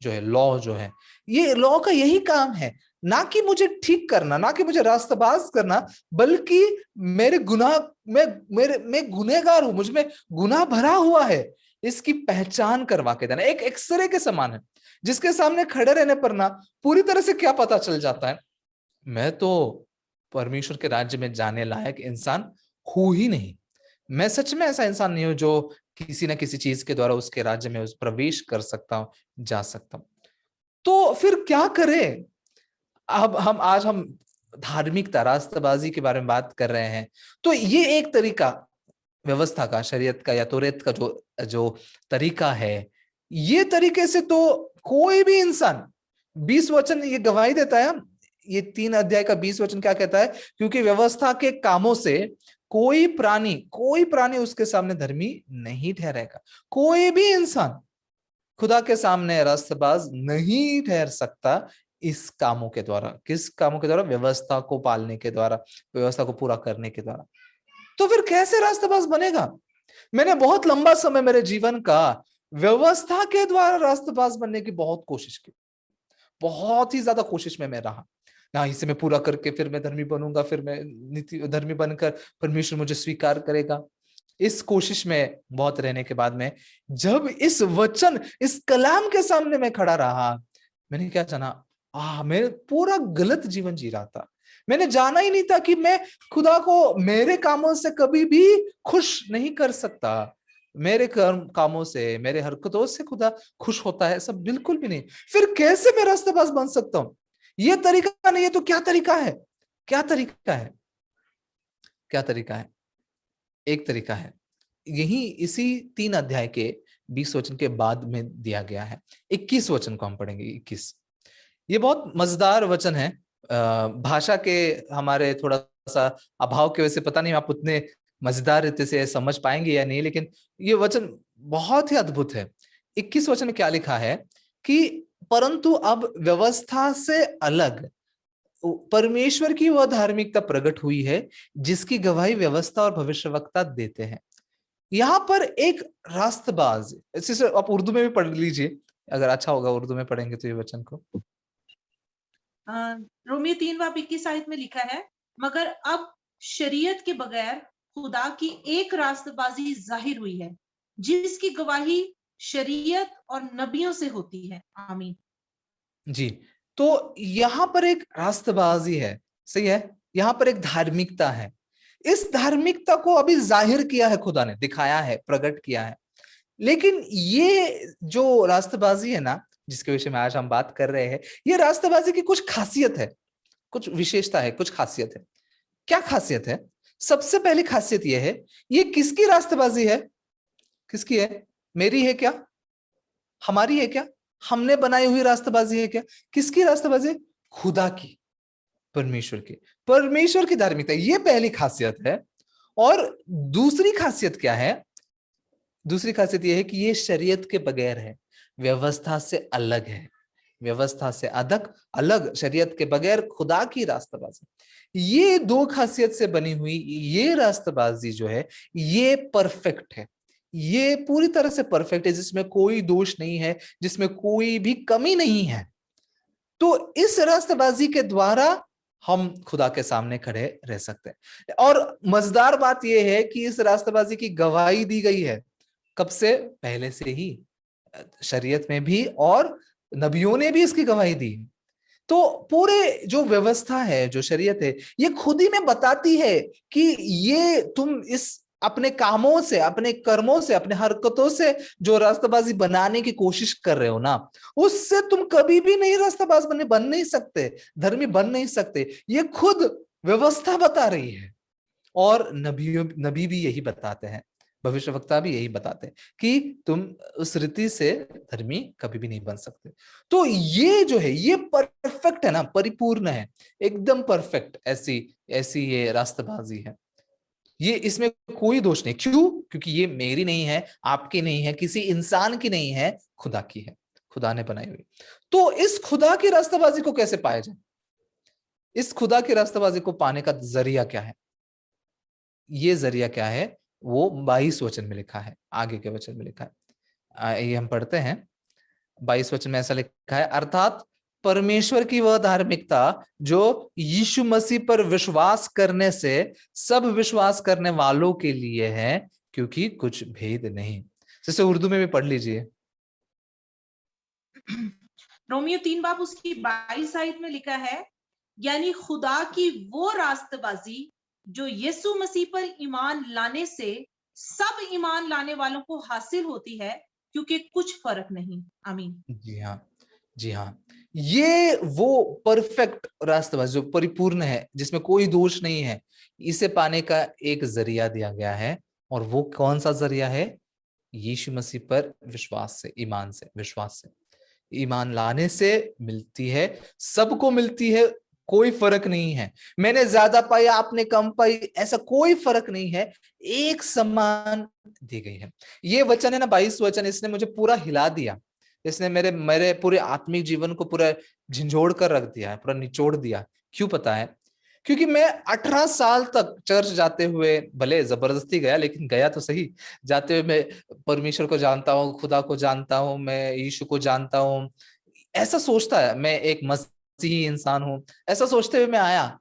जो है, लॉ जो है, ये लॉ का यही काम है, ना कि मुझे ठीक करना, ना कि मुझे रास्ताबाज करना, बल्कि मेरे गुनाह मैं गुनहगार हूं, मुझ में गुनाह भरा हुआ है, इसकी पहचान करवा के देना। एक एक्सरे के समान है, जिसके सामने खड़े रहने पर ना पूरी तरह से क्या पता चल जाता है, मैं तो परमेश्वर के राज्य में जाने लायक इंसान हूं ही नहीं, मैं सच में ऐसा इंसान नहीं हूं जो किसी ना किसी चीज के द्वारा उसके राज्य में उस प्रवेश कर सकता हूं, जा सकता हूं। तो फिर क्या करें? अब हम धार्मिकता, रास्ताबाजी के बारे में बात कर रहे हैं, तो ये एक तरीका व्यवस्था का, शरीयत का या तौरात का जो जो तरीका है, ये तरीके से तो कोई भी इंसान, 20 वचन ये गवाही देता है, ये 3 अध्याय का 20 वचन क्या कहता है? क्योंकि व्यवस्था के कामों से कोई प्राणी उसके सामने धर्मी नहीं ठहरेगा। कोई भी इंसान खुदा के सामने रास्ताबाज नहीं ठहर सकता इस कामों के द्वारा। किस कामों के द्वारा? व्यवस्था को पालने के द्वारा, व्यवस्था को पूरा करने के द्वारा। तो फिर कैसे रास्ताबाज बनेगा? मैंने बहुत लंबा समय मेरे जीवन का व्यवस्था के द्वारा रास्ताबाज बनने की बहुत कोशिश की, बहुत ही ज्यादा कोशिश में मैं रहा। ना इसे मैं पूरा करके फिर मैं धर्मी बनूंगा, फिर मैं नीति धर्मी बनकर परमेश्वर मुझे स्वीकार करेगा। इस कोशिश में बहुत रहने के बाद में जब इस वचन, इस कलाम के सामने मैं खड़ा रहा, मैंने क्या जाना, मैं पूरा गलत जीवन जी रहा था। मैंने जाना ही नहीं था कि मैं खुदा को मेरे कामों से कभी भी खुश नहीं कर सकता। मेरे कामों से, मेरे हरकतों से खुदा खुश होता है, सब बिल्कुल भी नहीं। फिर कैसे मैं रास्ताबाज बन सकता हूं? ये तरीका नहीं है तो क्या तरीका है? क्या तरीका है? क्या तरीका है? एक तरीका है, यही इसी 3 अध्याय के 20 वचन के बाद में दिया गया है। 21 वचन को हम पढ़ेंगे। 21, ये बहुत मजेदार वचन है। भाषा के हमारे थोड़ा सा अभाव की वजह से पता नहीं आप उतने मजेदार रीति से समझ पाएंगे या नहीं, लेकिन ये वचन बहुत ही अद्भुत है। 21 वचन में क्या लिखा है कि परंतु अब व्यवस्था से अलग परमेश्वर की वह धार्मिकता प्रकट हुई है, जिसकी गवाही व्यवस्था और भविष्यवक्ता देते हैं। यहाँ पर एक रास्तबाज, इसे आप उर्दू में भी पढ़ लीजिए, अगर अच्छा होगा उर्दू में पढ़ेंगे तो ये वचन को। रोमियो 3:21 आयत में लिखा है, मगर अब शरीयत के बगैर खुदा की एक रास्तबाजी जाहिर हुई है, जिसकी गवाही शरीयत और नबियों से होती है। आमीन जी। तो यहाँ पर एक रास्तबाजी है, सही है, यहाँ पर एक धार्मिकता है। इस धार्मिकता को अभी जाहिर किया है, खुदा ने दिखाया है, प्रकट किया है। लेकिन ये जो रास्तबाजी है ना, जिसके विषय में आज हम बात कर रहे हैं, ये रास्तबाजी की कुछ खासियत है, कुछ विशेषता है, कुछ खासियत है। क्या खासियत है? सबसे पहली खासियत यह है, ये किसकी रास्तबाजी है? किसकी है? मेरी है क्या? हमारी है क्या? हमने बनाई हुई रास्तबाजी है क्या? किसकी रास्तबाजी? खुदा की, परमेश्वर की धार्मिकता, ये पहली खासियत है। और दूसरी खासियत क्या है? दूसरी खासियत यह है कि ये शरीयत के बगैर है, व्यवस्था से अलग है, व्यवस्था से अलग शरीयत के बगैर खुदा की रास्ताबाजी। ये 2 खासियत से बनी हुई ये रास्ताबाजी जो है, ये परफेक्ट है, ये पूरी तरह से परफेक्ट है, जिसमें कोई दोष नहीं है, जिसमें कोई भी कमी नहीं है। तो इस रास्ताबाजी के द्वारा हम खुदा के सामने खड़े रह सकते हैं। और मजेदार बात यह है कि इस रास्तबाजी की गवाही दी गई है कब से? पहले से ही, शरीयत में भी और नबियों ने भी इसकी गवाही दी। तो पूरे जो व्यवस्था है, जो शरीयत है, ये खुद ही में बताती है कि ये तुम इस अपने कामों से, अपने कर्मों से, अपने हरकतों से जो रास्ताबाजी बनाने की कोशिश कर रहे हो ना, उससे तुम कभी भी नहीं रास्ताबाज बन नहीं सकते, धर्मी बन नहीं सकते। ये खुद व्यवस्था बता रही है। और नबी भी यही बताते हैं, भविष्यवक्ता भी यही बताते हैं कि तुम उस रीति से धर्मी कभी भी नहीं बन सकते। तो ये जो है, ये परफेक्ट है ना, परिपूर्ण है, एकदम परफेक्ट। ऐसी ऐसी ये रास्तबाजी है। ये इसमें कोई दोष नहीं। क्यों? क्योंकि ये मेरी नहीं है, आपकी नहीं है, किसी इंसान की नहीं है, खुदा की है, खुदा ने बनाई हुई। तो इस खुदा की रास्ताबाजी को कैसे पाया जाए? इस खुदा की रास्ताबाजी को पाने का जरिया क्या है? ये जरिया क्या है? वो 22 वचन में लिखा है, आगे के वचन में लिखा है। ये हम पढ़ते हैं। 22 वचन में ऐसा लिखा है, अर्थात परमेश्वर की वह धार्मिकता जो यीशु मसीह पर विश्वास करने से सब विश्वास करने वालों के लिए है, क्योंकि कुछ भेद नहीं। जैसे उर्दू में भी पढ़ लीजिए। रोमियो 3 बाब उसकी 22 आयत में लिखा है, यानी खुदा की वो रास्तबाजी जो यीशु मसीह पर ईमान लाने से सब ईमान लाने वालों को हासिल होती है, क्योंकि कुछ फर्क नहीं। आमीन। जी हाँ, जी हाँ। ये वो परफेक्ट रास्ता जो परिपूर्ण है, जिसमें कोई दोष नहीं है, इसे पाने का एक जरिया दिया गया है। और वो कौन सा जरिया है? यीशु मसीह पर विश्वास से, ईमान से, विश्वास से, ईमान लाने से मिलती है, सबको मिलती है, कोई फर्क नहीं है। मैंने ज्यादा पाई, आपने कम पाई, ऐसा कोई फर्क नहीं है, एक समान दी गई है। ये वचन है ना, 22 वचन, इसने मुझे पूरा हिला दिया। इसने मेरे मेरे पूरे आत्मिक जीवन को पूरा झिंझोड़ कर रख दिया है, पूरा निचोड़ दिया। क्यों पता है? क्योंकि मैं 18 साल तक चर्च जाते हुए, भले जबरदस्ती गया, लेकिन गया तो सही, जाते हुए मैं परमेश्वर को जानता हूँ, खुदा को जानता हूँ, मैं यीशु को जानता हूँ, ऐसा सोचता है, मैं एक मसीही इंसान हूँ, ऐसा सोचते हुए मैं आया।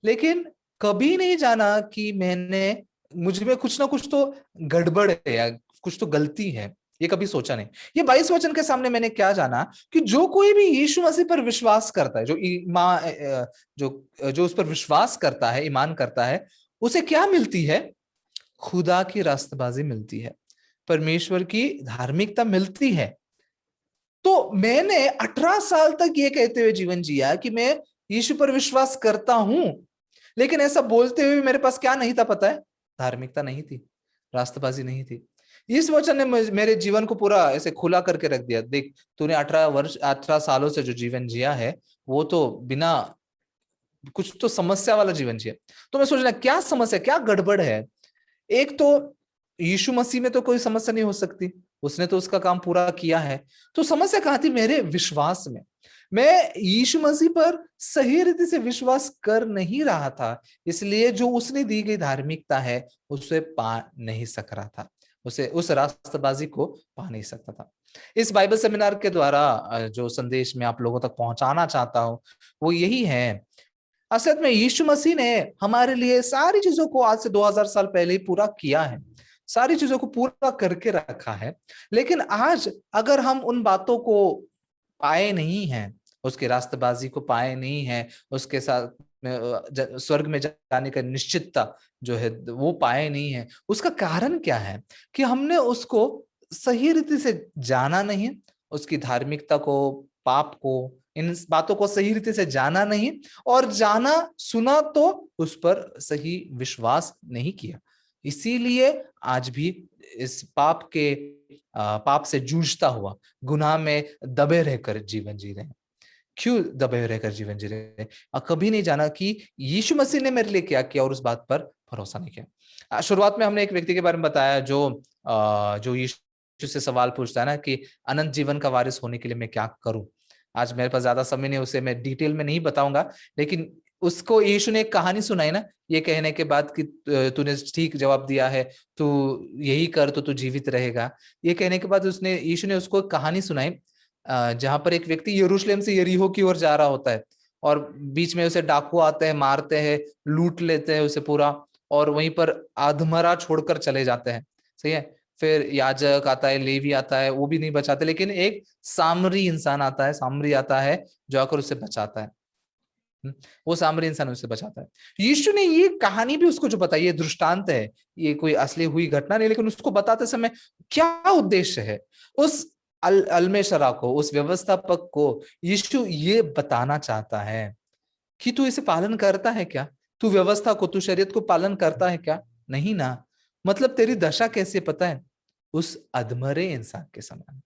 लेकिन कभी नहीं जाना कि मैंने, मुझ में कुछ ना कुछ तो गड़बड़ है या कुछ तो गलती है, ये कभी सोचा नहीं। ये 22 वचन के सामने मैंने क्या जाना कि जो कोई भी यीशु मसीह पर विश्वास करता है, जो जो उस पर विश्वास करता है, ईमान करता है, उसे क्या मिलती है? खुदा की रास्तबाजी मिलती है, परमेश्वर की धार्मिकता मिलती है। तो मैंने 18 साल तक ये कहते हुए जीवन जिया कि मैं यीशु पर विश्वास करता हूं, लेकिन ऐसा बोलते हुए मेरे पास क्या नहीं था पता है? धार्मिकता नहीं थी, रास्तबाजी नहीं थी। इस वचन ने मेरे जीवन को पूरा ऐसे खुला करके रख दिया। देख, तूने 18 सालों से जो जीवन जिया है, वो तो बिना कुछ तो समस्या वाला जीवन जिया। तो मैं सोच रहा, क्या समस्या, क्या गड़बड़ है? एक तो यीशु मसीह में तो कोई समस्या नहीं हो सकती, उसने तो उसका काम पूरा किया है। तो समस्या कहां थी? मेरे विश्वास में। मैं यीशु मसीह पर सही रीति से विश्वास कर नहीं रहा था, इसलिए जो उसने दी गई धार्मिकता है उसे पा नहीं सक रहा था, उसे, उस रास्तबाजी को पा नहीं सकता था। इस बाइबल सेमिनार के द्वारा जो संदेश मैं आप लोगों तक पहुंचाना चाहता हूं, वो यही है। असल में यीशु मसीह ने हमारे लिए सारी चीजों को आज से 2000 साल पहले ही पूरा किया है, सारी चीजों को पूरा करके रखा है। लेकिन आज अगर हम उन बातों को पाए नहीं हैं, उसके रास्तबाजी को पाए नहीं है, उसके साथ स्वर्ग में जाने का निश्चितता जो है वो पाए नहीं है, उसका कारण क्या है? कि हमने उसको सही रीति से जाना नहीं, उसकी धार्मिकता को, पाप को, इन बातों को सही रीति से जाना नहीं, और जाना सुना तो उस पर सही विश्वास नहीं किया। इसीलिए आज भी इस पाप से जूझता हुआ, गुनाह में दबे रहकर जीवन जी रहे हैं। क्यों दबे रहकर जीवन जी रहे हैं? कभी नहीं जाना कि यीशु मसीह ने मेरे लिए क्या किया और उस बात पर भरोसा नहीं किया। शुरुआत में हमने एक व्यक्ति के बारे में बताया जो यीशु से सवाल पूछता है ना कि अनंत जीवन का वारिस होने के लिए मैं क्या करूं। आज मेरे पास ज्यादा समय नहीं, उसे मैं डिटेल में नहीं बताऊंगा, लेकिन उसको यीशु ने एक कहानी सुनाई ना, ये कहने के बाद कि तूने ठीक जवाब दिया है, तू यही कर तो तू जीवित रहेगा। ये कहने के बाद उसने, यीशु ने उसको एक कहानी सुनाई, जहां पर एक व्यक्ति यरूशलेम से यरीहो की ओर जा रहा होता है, और बीच में उसे डाकू आते हैं, मारते हैं, लूट लेते हैं उसे पूरा, और वहीं पर अधमरा छोड़कर चले जाते हैं। सही है। फिर याजक आता है, लेवी आता है, वो भी नहीं बचाते, लेकिन एक सामरी इंसान आता है, सामरी आता है जो आकर उसे बचाता है। वो सामरी इंसान उसे बचाता है। यीशु ने ये कहानी भी उसको जो बताई, ये दृष्टांत है, ये कोई असली हुई घटना नहीं, लेकिन उसको बताते समय क्या उद्देश्य है, उस अल्मेशरा को, उस व्यवस्थापक को यीशु ये बताना चाहता है कि तू इसे पालन करता है क्या? तू व्यवस्था को, तू शरीयत को पालन करता है क्या? नहीं ना। मतलब तेरी दशा कैसे पता है? उस अधमरे इंसान के समान।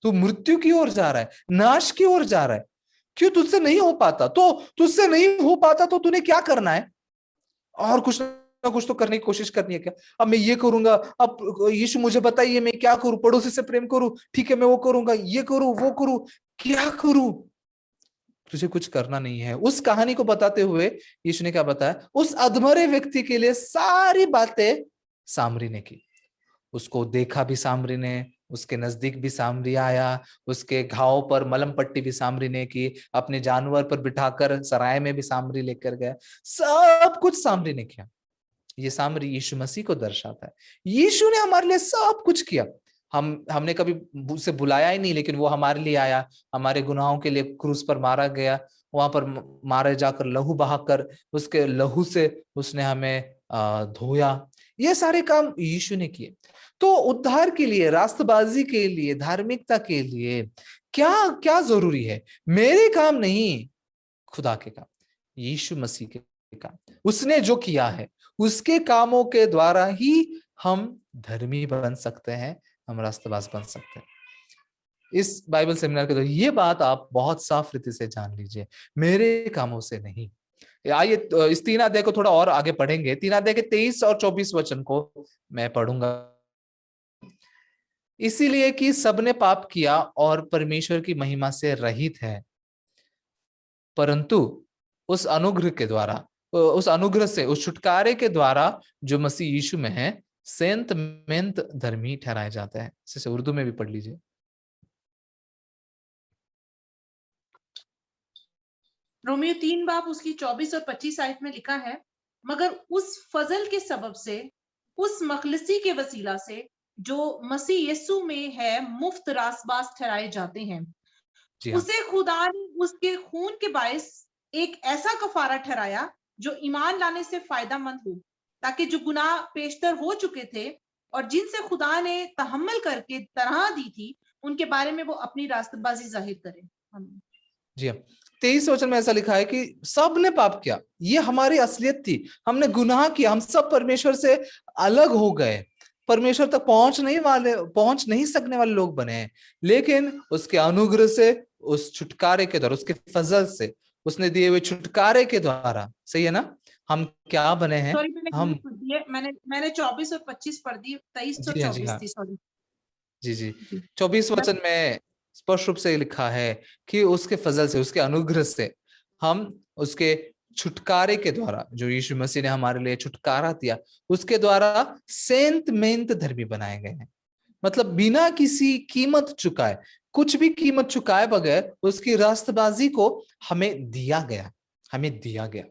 तू मृत्यु की ओर जा रहा है, नाश की ओर जा रहा है। क्यों? तुझसे नहीं हो पाता, तो तुझसे नहीं हो पाता तो तूने क्या करना है? और कुछ ना कुछ तो करने की कोशिश करनी है क्या? अब मैं ये करूंगा, अब यीशु मुझे बताइए मैं क्या करूं? पड़ोसी से प्रेम करूं, ठीक है मैं वो करूंगा, ये करूं वो करूं, क्या करूं? तुझे कुछ करना नहीं है। उस कहानी को बताते हुए यीशु ने क्या बताया? उस अधमरे व्यक्ति के लिए सारी बातें सामरी ने की। उसको देखा भी सामरी ने, उसके नजदीक भी सामरी आया, उसके घाव पर मलम पट्टी भी सामरी ने की, अपने जानवर पर बिठाकर सराय में भी सामरी लेकर गया, सब कुछ सामरी ने किया। ये सामरी यीशु मसीह को दर्शाता है। यीशु ने हमारे लिए सब कुछ किया। हमने कभी उसे बुलाया ही नहीं, लेकिन वो हमारे लिए आया, हमारे गुनाहों के लिए क्रूस पर मारा गया, वहां पर मारे जाकर लहू बहाकर उसके लहू से उसने हमें धोया। ये सारे काम यीशु ने किए। तो उद्धार के लिए, रास्तबाजी के लिए, धार्मिकता के लिए क्या क्या जरूरी है? मेरे काम नहीं, खुदा के काम, यीशु मसीह के काम, उसने जो किया है उसके कामों के द्वारा ही हम धर्मी बन सकते हैं, हम रास्तबाज बन सकते हैं। इस बाइबल सेमिनार के द्वारा ये बात आप बहुत साफ रीति से जान लीजिए, मेरे कामों से नहीं। आइए इस 3 अध्याय को थोड़ा और आगे पढ़ेंगे। 3 अध्याय के 23 और 24 वचन को मैं पढ़ूंगा। इसीलिए कि सबने पाप किया और परमेश्वर की महिमा से रहित है, परंतु उस अनुग्रह के द्वारा, उस अनुग्रह से, उस छुटकारे के द्वारा जो मसीह यीशु में है, सेंत मेंत धर्मी ठहराए जाते हैं। इसे उर्दू में भी पढ़ लीजिए। रोमियो 3 बाब उसकी 24 और 25 आयत में लिखा है, मगर उस फजल के सबब से, उस मखलसी के वसीला से जो मसीह यीशु में है, मुफ्त रासबास ठहराए जाते हैं। जी हाँ। उसे खुदा ने उसके खून के बायस एक ऐसा कफारा ठहराया जो ईमान लाने से फायदामंद हो, ताकि जो गुनाह पेशतर हो चुके थे और जिनसे खुदा ने तहम्मुल करके तरह दी थी, उनके बारे में वो अपनी रास्तबाजी जाहिर करे। जी हाँ। 23 वचन में ऐसा लिखा है कि सब ने पाप किया, ये हमारी असलियत थी, हमने गुनाह किया, हम सब परमेश्वर से अलग हो गए, परमेश्वर तक पहुंच नहीं सकने वाले लोग बने हैं। लेकिन उसके अनुग्रह से, उस छुटकारे के द्वारा, उसके फजल से, उसने दिए हुए छुटकारे के द्वारा, सही है ना, हम क्या बने हैं? सॉरी, मैंने हम, गलत पढ़ दिया, मैंने 24 और 25 पढ़ दी, 23 और जी हाँ, जी 24 हाँ, थी, सॉरी। जी जी। जी 24 वचन में स्पष्ट रूप से लिखा है कि उसके फजल से, उसके अनुग्रह से, हम उसके छुटकारे के द्वारा, जो यीशु मसीह ने हमारे लिए छुटकारा दिया, उसके द्वारा सेंत मेंत धर्मी बनाए गए हैं। मतलब बिना किसी कीमत चुकाए, कुछ भी कीमत चुकाए बगैर उसकी रास्तबाजी को हमें दिया गया, हमें दिया गया।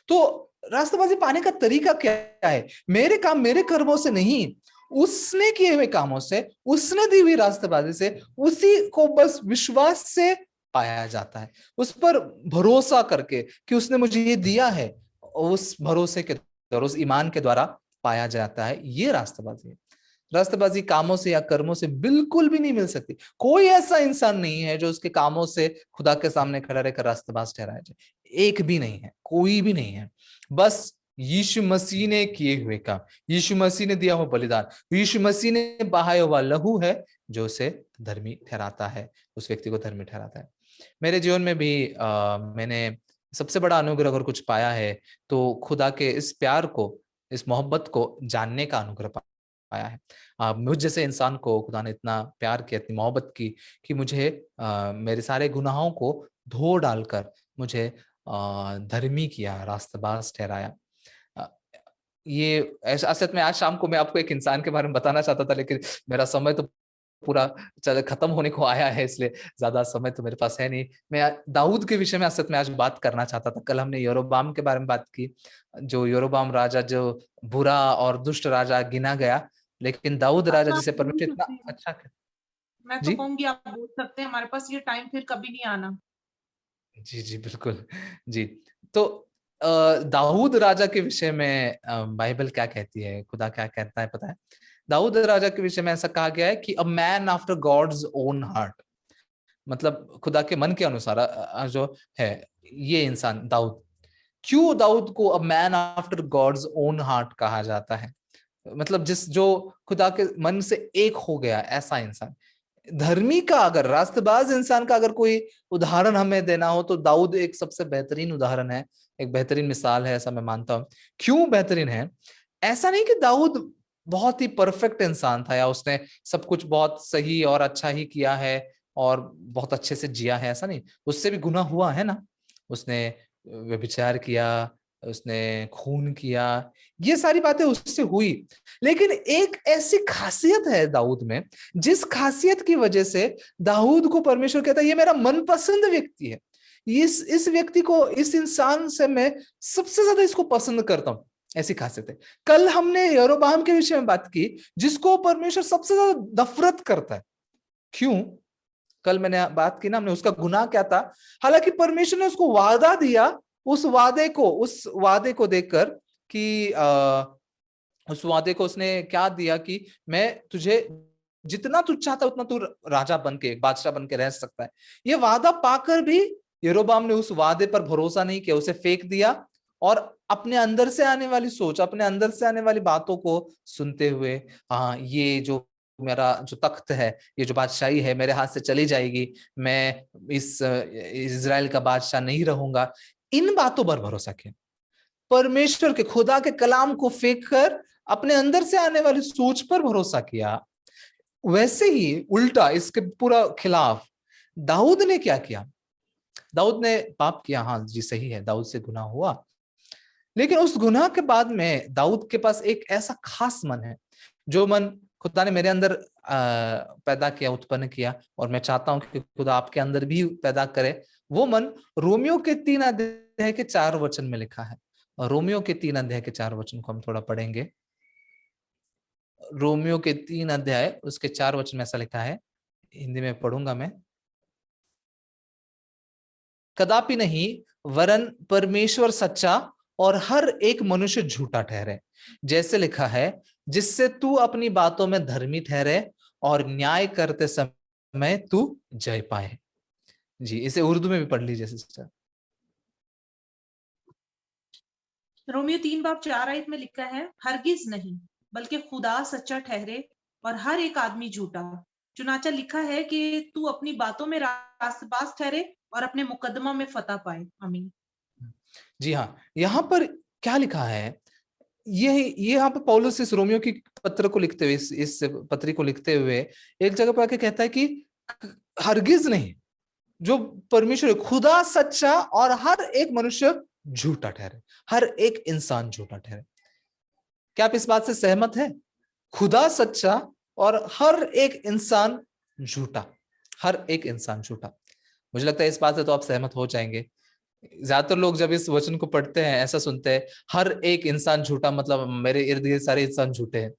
तो रास्तबाजी पाने का तरीका क्या है? मेरे काम, मेरे कर्मों से नहीं, उसने किए हुए कामों से, उसने दी हुई रास्तबाजी से, उसी को बस विश्वास से पाया जाता है, उस पर भरोसा करके कि उसने मुझे ये दिया है, उस भरोसे के द्वारा, उस ईमान के द्वारा पाया जाता है। ये रास्तबाजी है। रास्तबाजी कामों से या कर्मों से बिल्कुल भी नहीं मिल सकती। कोई ऐसा इंसान नहीं है जो उसके कामों से खुदा के सामने खड़ा रहकर रास्तबाज ठहराया जाए, एक भी नहीं है, कोई भी नहीं है। बस यीशु मसीह ने किए हुए काम, यीशु मसीह ने दिया हुआ बलिदान, यीशु मसीह ने बहाया हुआ लहू है जो उसे धर्मी ठहराता है, उस व्यक्ति को धर्मी ठहराता है। मेरे जीवन में भी मैंने सबसे बड़ा अनुग्रह अगर कुछ पाया है तो खुदा के इस प्यार को, इस मोहब्बत को जानने का अनुग्रह पाया है। मुझ जैसे इंसान को खुदा ने इतना प्यार किया, इतनी मोहब्बत की कि मुझे मेरे सारे गुनाहों को धो डालकर मुझे धर्मी किया, रास्तबाज ठहराया। अ, ये ऐसा, असल में आज शाम को मैं आपको एक इंसान के बारे में बताना चाहता था, लेकिन मेरा समय तो पूरा खत्म होने को आया है, इसलिए ज्यादा समय तो मेरे पास है नहीं। मैं दाऊद के विषय में असल में आज बात करना चाहता था। कल हमने यरोबाम के बारे में बात की, जो यरोबाम राजा जो बुरा और दुष्ट राजा गिना गया, लेकिन दाऊद राजा अच्छा, जिसे आप बोल परमेश्वर इतना सकते हैं। अच्छा कर। मैं तो जी कहूंगी आप बोल सकते हैं, हमारे पास ये टाइम फिर कभी नहीं आना। जी जी बिल्कुल। जी, तो दाऊद राजा के विषय में बाइबल क्या कहती है, खुदा क्या कहता है पता है? दाऊद राजा के विषय में ऐसा कहा गया है कि a man after God's own heart, मतलब खुदा के मन के अनुसार जो है ये इंसान दाऊद। क्यों दाऊद को a man after God's own heart कहा जाता है? मतलब जिस जो खुदा के मन से एक हो गया, ऐसा इंसान। धर्मी का अगर, रास्तबाज इंसान का अगर कोई उदाहरण हमें देना हो तो दाऊद एक सबसे बेहतरीन उदाहरण है, एक बेहतरीन मिसाल है, ऐसा मैं मानता हूं। क्यों बेहतरीन है? ऐसा नहीं कि दाऊद बहुत ही परफेक्ट इंसान था या उसने सब कुछ बहुत सही और अच्छा ही किया है और बहुत अच्छे से जिया है, ऐसा नहीं। उससे भी गुनाह हुआ है ना, उसने व्यभिचार किया, उसने खून किया, ये सारी बातें उससे हुई। लेकिन एक ऐसी खासियत है दाऊद में, जिस खासियत की वजह से दाऊद को परमेश्वर कहता है ये मेरा मनपसंद व्यक्ति है, इस व्यक्ति को, इस इंसान से मैं सबसे ज्यादा इसको पसंद करता हूं, ऐसी खासियत है। कल हमने यरोबाम के विषय में बात की, जिसको परमेश्वर सबसे ज्यादा नफरत करता है। क्यों? कल मैंने बात की ना, हमने उसका गुनाह क्या था। हालांकि परमेश्वर ने उसको वादा दिया, उस वादे को देखकर कि उस वादे को उसने क्या दिया कि मैं तुझे जितना तू चाहता उतना तू राजा बन के, बादशाह बन के रह सकता है। ये वादा पाकर भी यरोबाम ने उस वादे पर भरोसा नहीं किया, उसे फेंक दिया और अपने अंदर से आने वाली सोच, अपने अंदर से आने वाली बातों को सुनते हुए, हाँ ये जो मेरा जो तख्त है, ये जो बादशाही है मेरे हाथ से चली जाएगी, मैं इस इजराइल का बादशाह नहीं रहूंगा, इन बातों पर भरोसा किया। परमेश्वर के, खुदा के कलाम को फेंक कर अपने अंदर से आने वाली सोच पर भरोसा किया। वैसे ही उल्टा इसके पूरा खिलाफ दाऊद ने क्या किया? दाऊद ने पाप किया, हाँ जी सही है, दाऊद से गुनाह हुआ। लेकिन उस गुनाह के बाद में दाऊद के पास एक ऐसा खास मन है, जो मन खुदा ने मेरे अंदर पैदा किया, उत्पन्न किया, और मैं चाहता हूं कि खुदा आपके अंदर भी पैदा करे। वो मन रोमियो के 3 अध्याय के 4 वचन में लिखा है। और रोमियो के 3 अध्याय के 4 वचन को हम थोड़ा पढ़ेंगे। रोमियो के 3 अध्याय उसके 4 वचन में ऐसा लिखा है, हिंदी में पढ़ूंगा मैं। कदापि नहीं, वरन परमेश्वर सच्चा और हर एक मनुष्य झूठा ठहरे, जैसे लिखा है, जिससे तू अपनी बातों में धर्मी ठहरे और न्याय करते समय तू जय पाए। जी, इसे उर्दू में भी पढ़ लीजिए सिस्टर। रोमियो 3 बाब 4 आयत में लिखा है, हरगिज नहीं, बल्कि खुदा सच्चा ठहरे और हर एक आदमी झूठा। चुनाचा लिखा है कि तू अपनी बातों में रास्तबाज ठहरे और अपने मुकदमा में फतह पाए। आमीन। जी हाँ, यहाँ पर क्या लिखा है? ये यहाँ पे पौलुस इस रोमियो की पत्र को लिखते हुए, इस पत्री को लिखते हुए एक जगह पर आके कहता है कि हरगिज नहीं, जो परमेश्वर है, खुदा सच्चा और हर एक मनुष्य झूठा ठहरे, हर एक इंसान झूठा ठहरे। क्या आप इस बात से सहमत हैं? खुदा सच्चा और हर एक इंसान झूठा, हर एक इंसान झूठा। मुझे लगता है इस बात से तो आप सहमत हो जाएंगे। ज्यादातर लोग जब इस वचन को पढ़ते हैं ऐसा सुनते हैं, हर एक इंसान झूठा, मतलब मेरे इर्द गिर्द सारे इंसान झूठे हैं।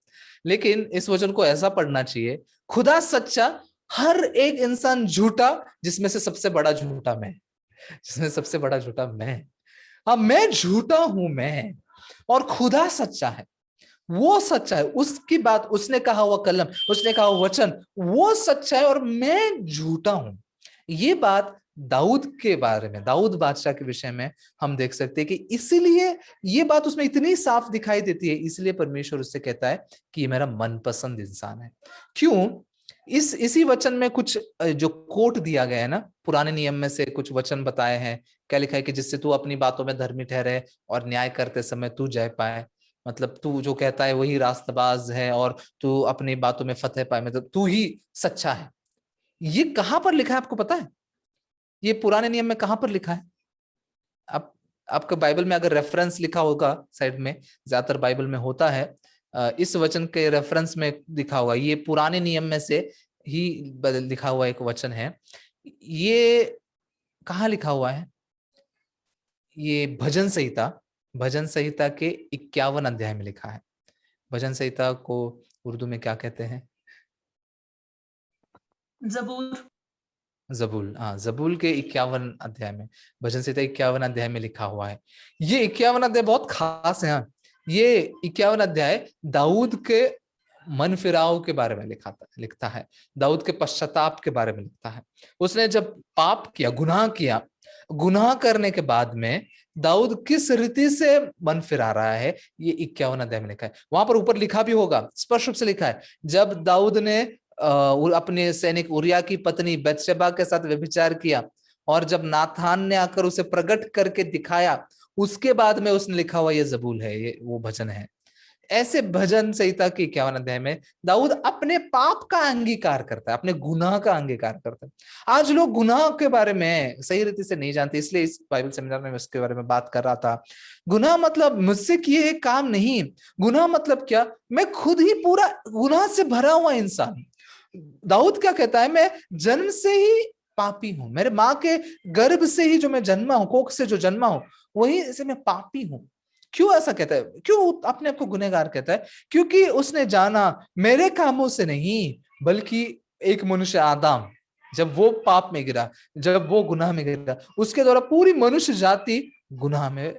लेकिन इस वचन को ऐसा पढ़ना चाहिए, खुदा सच्चा, हर एक इंसान झूठा, जिसमें से सबसे बड़ा झूठा मैं, जिसमें सबसे बड़ा झूठा मैं। हाँ, मैं झूठा हूं मैं, और खुदा सच्चा है, वो सच्चा है, उसकी बात, उसने कहा हुआ कलम, उसने कहा हुआ वचन, वो सच्चा है और मैं झूठा हूं। ये बात दाऊद के बारे में, दाऊद बादशाह के विषय में हम देख सकते हैं कि इसीलिए ये बात उसमें इतनी साफ दिखाई देती है, इसलिए परमेश्वर उससे कहता है कि ये मेरा मनपसंद इंसान है। क्यों? इसी वचन में कुछ जो कोट दिया गया है ना, पुराने नियम में से कुछ वचन बताए हैं। क्या लिखा है कि जिससे तू अपनी बातों में धर्मी ठहरे और न्याय करते समय तू जय पाए। मतलब तू जो कहता है वही रास्तबाज है और तू अपनी बातों में फतेह पाए, मतलब तू ही सच्चा है। ये कहां पर लिखा है आपको पता है? ये पुराने नियम में कहां पर लिखा है? आप आपका बाइबल में अगर रेफरेंस लिखा होगा साइड में, ज्यादातर बाइबल में होता है, इस वचन के रेफरेंस में लिखा होगा, ये पुराने नियम में से ही लिखा हुआ एक वचन है। ये कहाँ लिखा हुआ है? ये भजन संहिता के 51 अध्याय में लिखा है। भजन संहिता को उर्दू में क्या कहते हैं? जबूर। जबूल, हाँ, जबूल के 51 अध्याय में, भजन संहिता 51 अध्याय में लिखा हुआ है। ये 51 अध्याय बहुत खास है। हाँ, ये 51 अध्याय दाऊद के मन फिराव के बारे में लिखता है, दाऊद के पश्चाताप के बारे में लिखता है। उसने जब पाप किया, गुनाह किया, गुनाह करने के बाद में दाऊद किस रीति से मन फिरा रहा है, ये 51 अध्याय में लिखा है। वहां पर ऊपर लिखा भी होगा, स्पष्ट रूप से लिखा है, जब दाऊद ने अपने सैनिक उरिया की पत्नी बत्शेबा के साथ व्यभिचार किया, और जब नाथान ने आकर उसे प्रकट करके दिखाया, उसके बाद में उसने लिखा हुआ ये जबूल है, ये वो भजन है। ऐसे भजन संहिता के 51 अध्याय में दाऊद अपने पाप का अंगीकार करता है, अपने गुनाह का अंगीकार करता है। आज लोग गुनाह के बारे में सही रीति से नहीं जानते, इसलिए इस बाइबल सेमिनार में मैं उसके बारे में बात कर रहा था। गुनाह मतलब मुझसे किए एक काम नहीं। गुनाह मतलब क्या? मैं खुद ही पूरा गुनाह से भरा हुआ इंसान। दाऊद क्या कहता है? मैं जन्म से ही पापी हूं, मेरे माँ के गर्भ से ही जो मैं जन्मा हूं, कोख से जो जन्मा हूं, वही से मैं पापी हूं। क्यों ऐसा कहता है? क्यों अपने आप को गुनहगार कहता है? क्योंकि उसने जाना मेरे कामों से नहीं, बल्कि एक मनुष्य आदम, जब वो पाप में गिरा, जब वो गुनाह में गिरा, उसके द्वारा पूरी मनुष्य जाति गुनाह में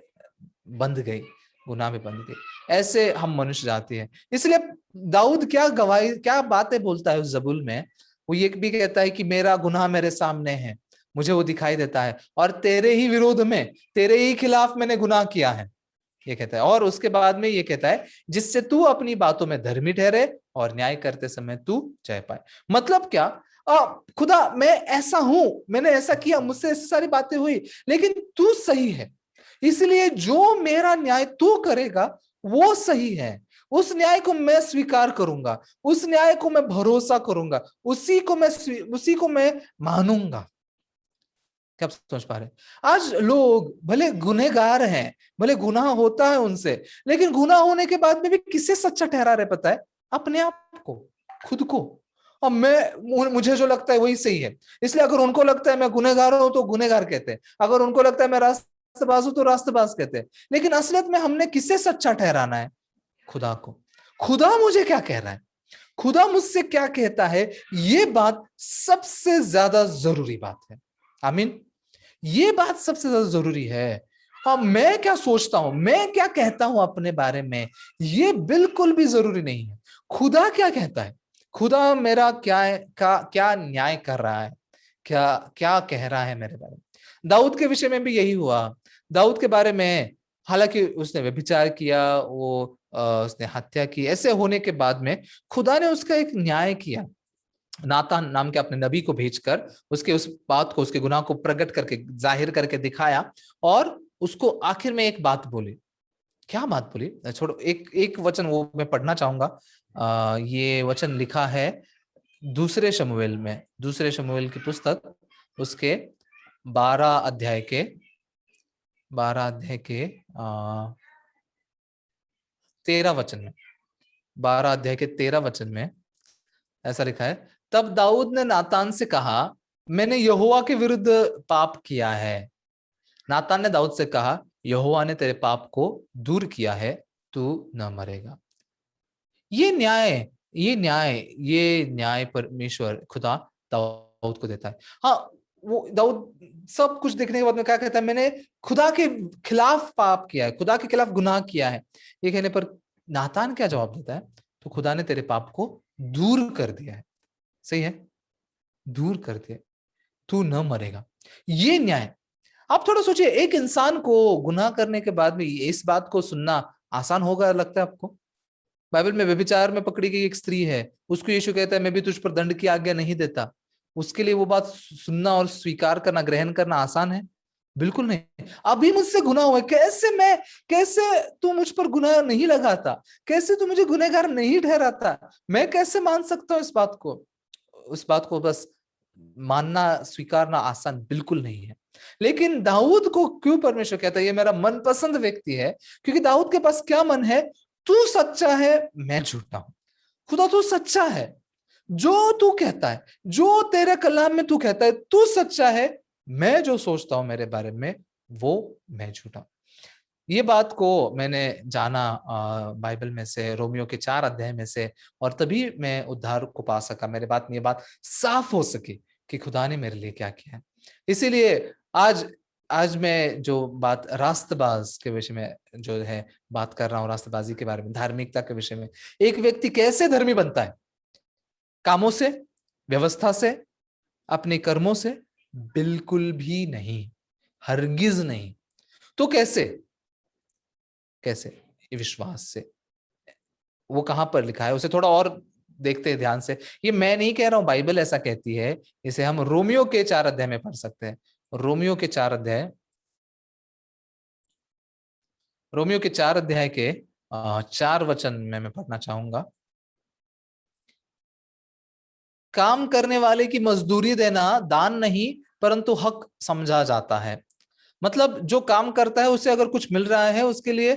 बंध गई, गुनाह में बंध गई। ऐसे हम मनुष्य जाति हैं। इसलिए दाऊद क्या गवाही, क्या बातें बोलता है उस जबूल में? वो ये भी कहता है कि मेरा गुनाह मेरे सामने है, मुझे वो दिखाई देता है, और तेरे ही विरोध में, तेरे ही खिलाफ मैंने गुनाह किया है, ये कहता है। और उसके बाद में ये कहता है, जिससे तू अपनी बातों में धर्मी ठहरे और न्याय करते समय तू जय पाए। मतलब क्या? खुदा, मैं ऐसा हूं, मैंने ऐसा किया, मुझसे ऐसी सारी बातें हुई, लेकिन तू सही है, इसलिए जो मेरा न्याय तू करेगा वो सही है। उस न्याय को मैं स्वीकार करूंगा, उस न्याय को मैं भरोसा करूंगा, उसी को मैं मानूंगा। क्या आप समझ पा रहे हैं? आज लोग भले गुनहगार हैं, भले गुनाह होता है उनसे, लेकिन गुनाह होने के बाद में भी किसे सच्चा ठहरा रहे पता है? अपने आप को, खुद को। और मुझे जो लगता है वही सही है, इसलिए अगर उनको लगता है मैं गुनहगार हूं तो गुनहगार कहते हैं, अगर उनको लगता है मैं रास्तबाज हूं तो रास्तबाज कहते हैं। लेकिन असलियत में हमने किसे सच्चा ठहराना है? खुदा को। खुदा मुझे क्या कह रहा है, खुदा मुझसे क्या कहता है, ये बात सबसे ज्यादा जरूरी बात है। आमीन। ये बात सबसे ज्यादा जरूरी है। हाँ, मैं क्या सोचता हूं, मैं क्या कहता हूं अपने बारे में, ये बिल्कुल भी जरूरी नहीं है। खुदा क्या कहता है, खुदा मेरा क्या न्याय कर रहा है, क्या क्या कह रहा है मेरे बारे में। दाऊद के विषय में भी यही हुआ। दाऊद के बारे में, हालांकि उसने व्यभिचार किया, उसने हत्या की, ऐसे होने के बाद में खुदा ने उसका एक न्याय किया। नातान नाम के अपने नबी को भेजकर उसके उस बात को, उसके गुनाह को प्रकट करके, जाहिर करके दिखाया, और उसको आखिर में एक बात बोली। क्या बात बोली? छोड़ो, एक वचन वो मैं पढ़ना चाहूंगा। ये वचन लिखा है दूसरे शमूएल में, दूसरे शमूएल की पुस्तक, उसके 12 अध्याय के 13 वचन में, 12 अध्याय के 13 वचन में ऐसा लिखा है, तब दाऊद ने नातान से कहा, मैंने यहोवा के विरुद्ध पाप किया है। नातान ने दाऊद से कहा, यहोवा ने तेरे पाप को दूर किया है, तू न मरेगा। ये न्याय परमेश्वर खुदा दाऊद को देता है। हाँ, वो दाऊद सब कुछ देखने के बाद में क्या कहता है? मैंने खुदा के खिलाफ पाप किया है, खुदा के खिलाफ गुनाह किया है। ये कहने पर नातान क्या जवाब देता है? तो खुदा ने तेरे पाप को दूर कर दिया है। सही है, दूर कर दिया, तू न मरेगा। ये न्याय। आप थोड़ा सोचिए, एक इंसान को गुनाह करने के बाद में इस बात को सुनना आसान होगा, लगता है आपको? बाइबल में व्यभिचार में पकड़ी गई एक स्त्री है, उसको यीशु कहता है, मैं भी तुझ पर दंड की आज्ञा नहीं देता। उसके लिए वो बात सुनना और स्वीकार करना, ग्रहण करना आसान है? बिल्कुल नहीं। अभी मुझसे गुनाह हुआ, कैसे तू मुझ पर गुनाह नहीं लगाता, कैसे तू मुझे गुनहगार नहीं ठहराता, मैं कैसे मान सकता हूं इस बात को? उस बात को बस मानना, स्वीकारना आसान बिल्कुल नहीं है। लेकिन दाऊद को क्यों परमेश्वर कहता है ये मेरा मनपसंद व्यक्ति है? क्योंकि दाऊद के पास क्या मन है? तू सच्चा है, मैं झूठा हूं। खुदा तू सच्चा है, जो तू कहता है, जो तेरे कलाम में तू कहता है, तू सच्चा है, मैं जो सोचता हूं मेरे बारे में वो मैं झूठा। ये बात को मैंने जाना बाइबल में से, रोमियो के 4 अध्याय में से, और तभी मैं उद्धार को पा सका। मेरे बात में ये बात साफ हो सकी कि खुदा ने मेरे लिए क्या किया है। इसीलिए आज आज मैं जो बात रास्तबाज के विषय में जो है बात कर रहा हूँ, रास्तबाजी के बारे में, धार्मिकता के विषय में। एक व्यक्ति कैसे धर्मी बनता है? कामों से, व्यवस्था से, अपने कर्मों से? बिल्कुल भी नहीं, हरगिज नहीं। तो कैसे? कैसे? विश्वास से। वो कहां पर लिखा है उसे थोड़ा और देखते हैं ध्यान से। ये मैं नहीं कह रहा हूं, बाइबल ऐसा कहती है। इसे हम रोमियो के 4 अध्याय में पढ़ सकते हैं। रोमियो के 4 अध्याय, रोमियो के 4 अध्याय के 4 वचन में मैं पढ़ना चाहूंगा। काम करने वाले की मजदूरी देना दान नहीं परंतु हक समझा जाता है। मतलब जो काम करता है उसे अगर कुछ मिल रहा है, उसके लिए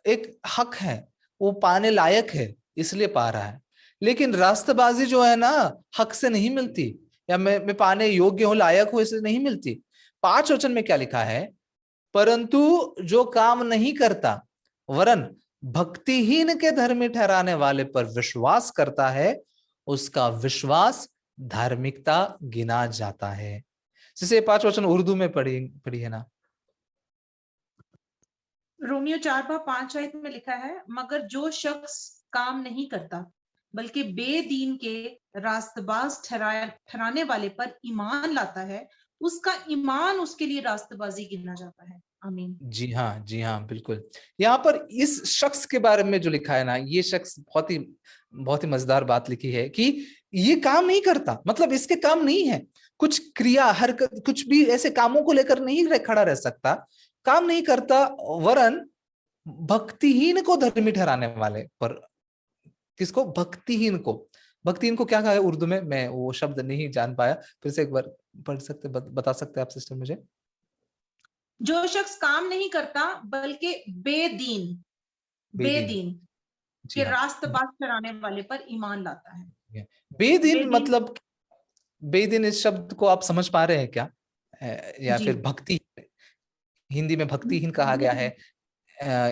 एक हक है, वो पाने लायक है, इसलिए पा रहा है। लेकिन रास्तबाजी जो है ना, हक से नहीं मिलती, या मैं पाने योग्य हूं, लायक हूं, इसलिए नहीं मिलती। 5 वचन में क्या लिखा है? परंतु जो काम नहीं करता वरन भक्तिहीन के धर्मी ठहराने वाले पर विश्वास करता है, उसका विश्वास धार्मिकता गिना जाता है। जैसे 5 वचन उर्दू में पढ़ी पढ़ी है ना। रोमियो 4:5 में लिखा है, मगर जो शख्स काम नहीं करता बल्कि बेदीन के रास्तबाज ठहराने वाले पर ईमान लाता है, उसका ईमान उसके लिए रास्तबाजी गिना जाता है। आमीन। जी हाँ, जी हाँ, बिल्कुल। यहाँ पर इस शख्स के बारे में जो लिखा है ना, ये शख्स बहुत ही मजेदार बात लिखी है कि ये काम नहीं करता, मतलब इसके काम नहीं है, कुछ क्रिया हरकत, कुछ भी ऐसे कामों को लेकर नहीं खड़ा रह सकता, काम नहीं करता, वरन भक्तिहीन को धर्मी ठहराने वाले पर। किसको? भक्तिहीन को। भक्तिहीन को क्या कहा है उर्दू में? मैं वो शब्द नहीं जान पाया, फिर से एक बार पढ़ सकते, बता सकते आप सिस्टर मुझे? जो शख्स काम नहीं करता बल्कि बेदीन बेदीन। बेदीन जी के हाँ। रास्तबाज ठहराने वाले पर ईमान लाता है। बेदीन बेदीन। मतलब, बेदीन इस शब्द को आप समझ पा रहे हैं क्या? या जी। फिर भक्ति, हिंदी में भक्तिहीन कहा गया है,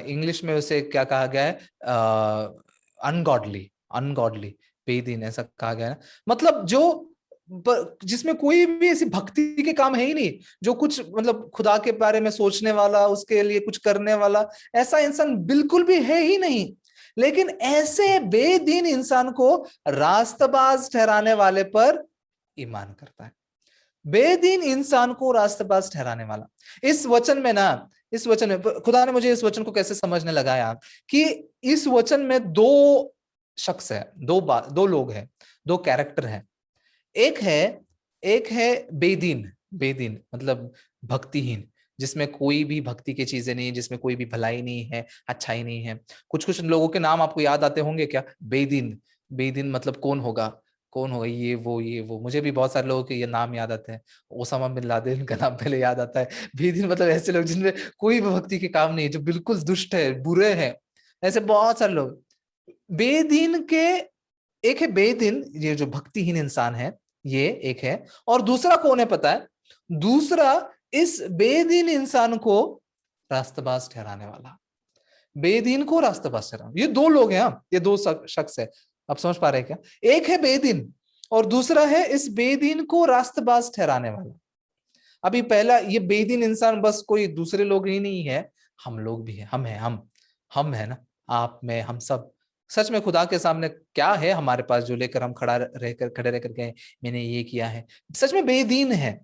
इंग्लिश में उसे क्या कहा गया है? अनगॉडली, अनगॉडली, बेदीन ऐसा कहा गया है। मतलब जो जिसमें कोई भी ऐसी भक्ति के काम है ही नहीं, जो कुछ मतलब खुदा के बारे में सोचने वाला, उसके लिए कुछ करने वाला, ऐसा इंसान बिल्कुल भी है ही नहीं। लेकिन ऐसे बेदीन इंसान को रास्तबाज ठहराने वाले पर ईमान करता है। बेदीन इंसान को रास्तबाज ठहराने वाला। इस वचन में ना, इस वचन में खुदा ने मुझे इस वचन को कैसे समझने लगाया कि इस वचन में दो शख्स है, दो लोग हैं, दो कैरेक्टर हैं। एक है एक है बेदीन। बेदीन मतलब भक्तिहीन, जिसमें कोई भी भक्ति की चीजें नहीं है, जिसमें कोई भी भलाई नहीं है, अच्छाई नहीं है। कुछ कुछ लोगों के नाम आपको याद आते होंगे क्या? बेदीन। बेदीन मतलब कौन होगा? कौन होगा? ये वो मुझे भी बहुत सारे लोगों के ये नाम याद आते हैं। ओसामा बिन लादेन का नाम पहले याद आता है। बेदीन मतलब ऐसे लोग जिनमें कोई भी भक्ति के काम नहीं है, जो बिल्कुल दुष्ट है, बुरे हैं, ऐसे बहुत सारे लोग। बेदीन के एक है बेदीन, ये जो भक्तिहीन इंसान है, ये एक है। और दूसरा कौन है पता है? दूसरा इस बेदीन इंसान को रास्तबाज ठहराने वाला। बेदीन को रास्तबाज ठहराना, ये दो लोग हैं। ये दो शख्स है। आप समझ पा रहे हैं क्या? एक है बेदीन और दूसरा है इस बेदीन को रास्तबाज ठहराने वाला। अभी पहला ये बेदीन इंसान बस कोई दूसरे लोग ही नहीं है, हम लोग भी हैं। हम हैं, हम है ना, आप, मैं, हम सब। सच में खुदा के सामने क्या है हमारे पास जो लेकर हम खड़े रहकर गए, मैंने ये किया है, सच में बेदीन है।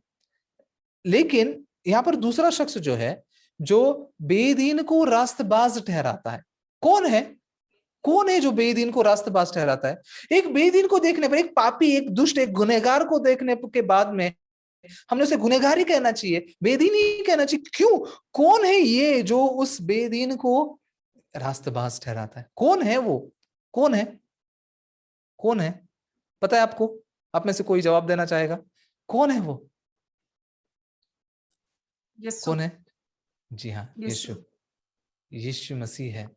लेकिन यहाँ पर दूसरा शख्स जो है, जो बेदीन को रास्तबाज ठहराता है। कौन है? कौन है जो बेदीन को रास्तबाज ठहराता है? एक बेदीन को देखने पर, एक पापी, एक दुष्ट, एक गुनहगार को देखने के बाद में हमने उसे गुनहगार ही कहना चाहिए, बेदीन ही कहना चाहिए। क्यों? कौन है ये जो उस बेदीन को रास्तबाज ठहराता है? कौन है वो? कौन है? कौन है? पता है आपको? आप में से कोई जवाब देना चाहेगा? कौन है वो? यीशु। कौन है? जी हाँ, यीशु। यीशु। यीशु मसीह है।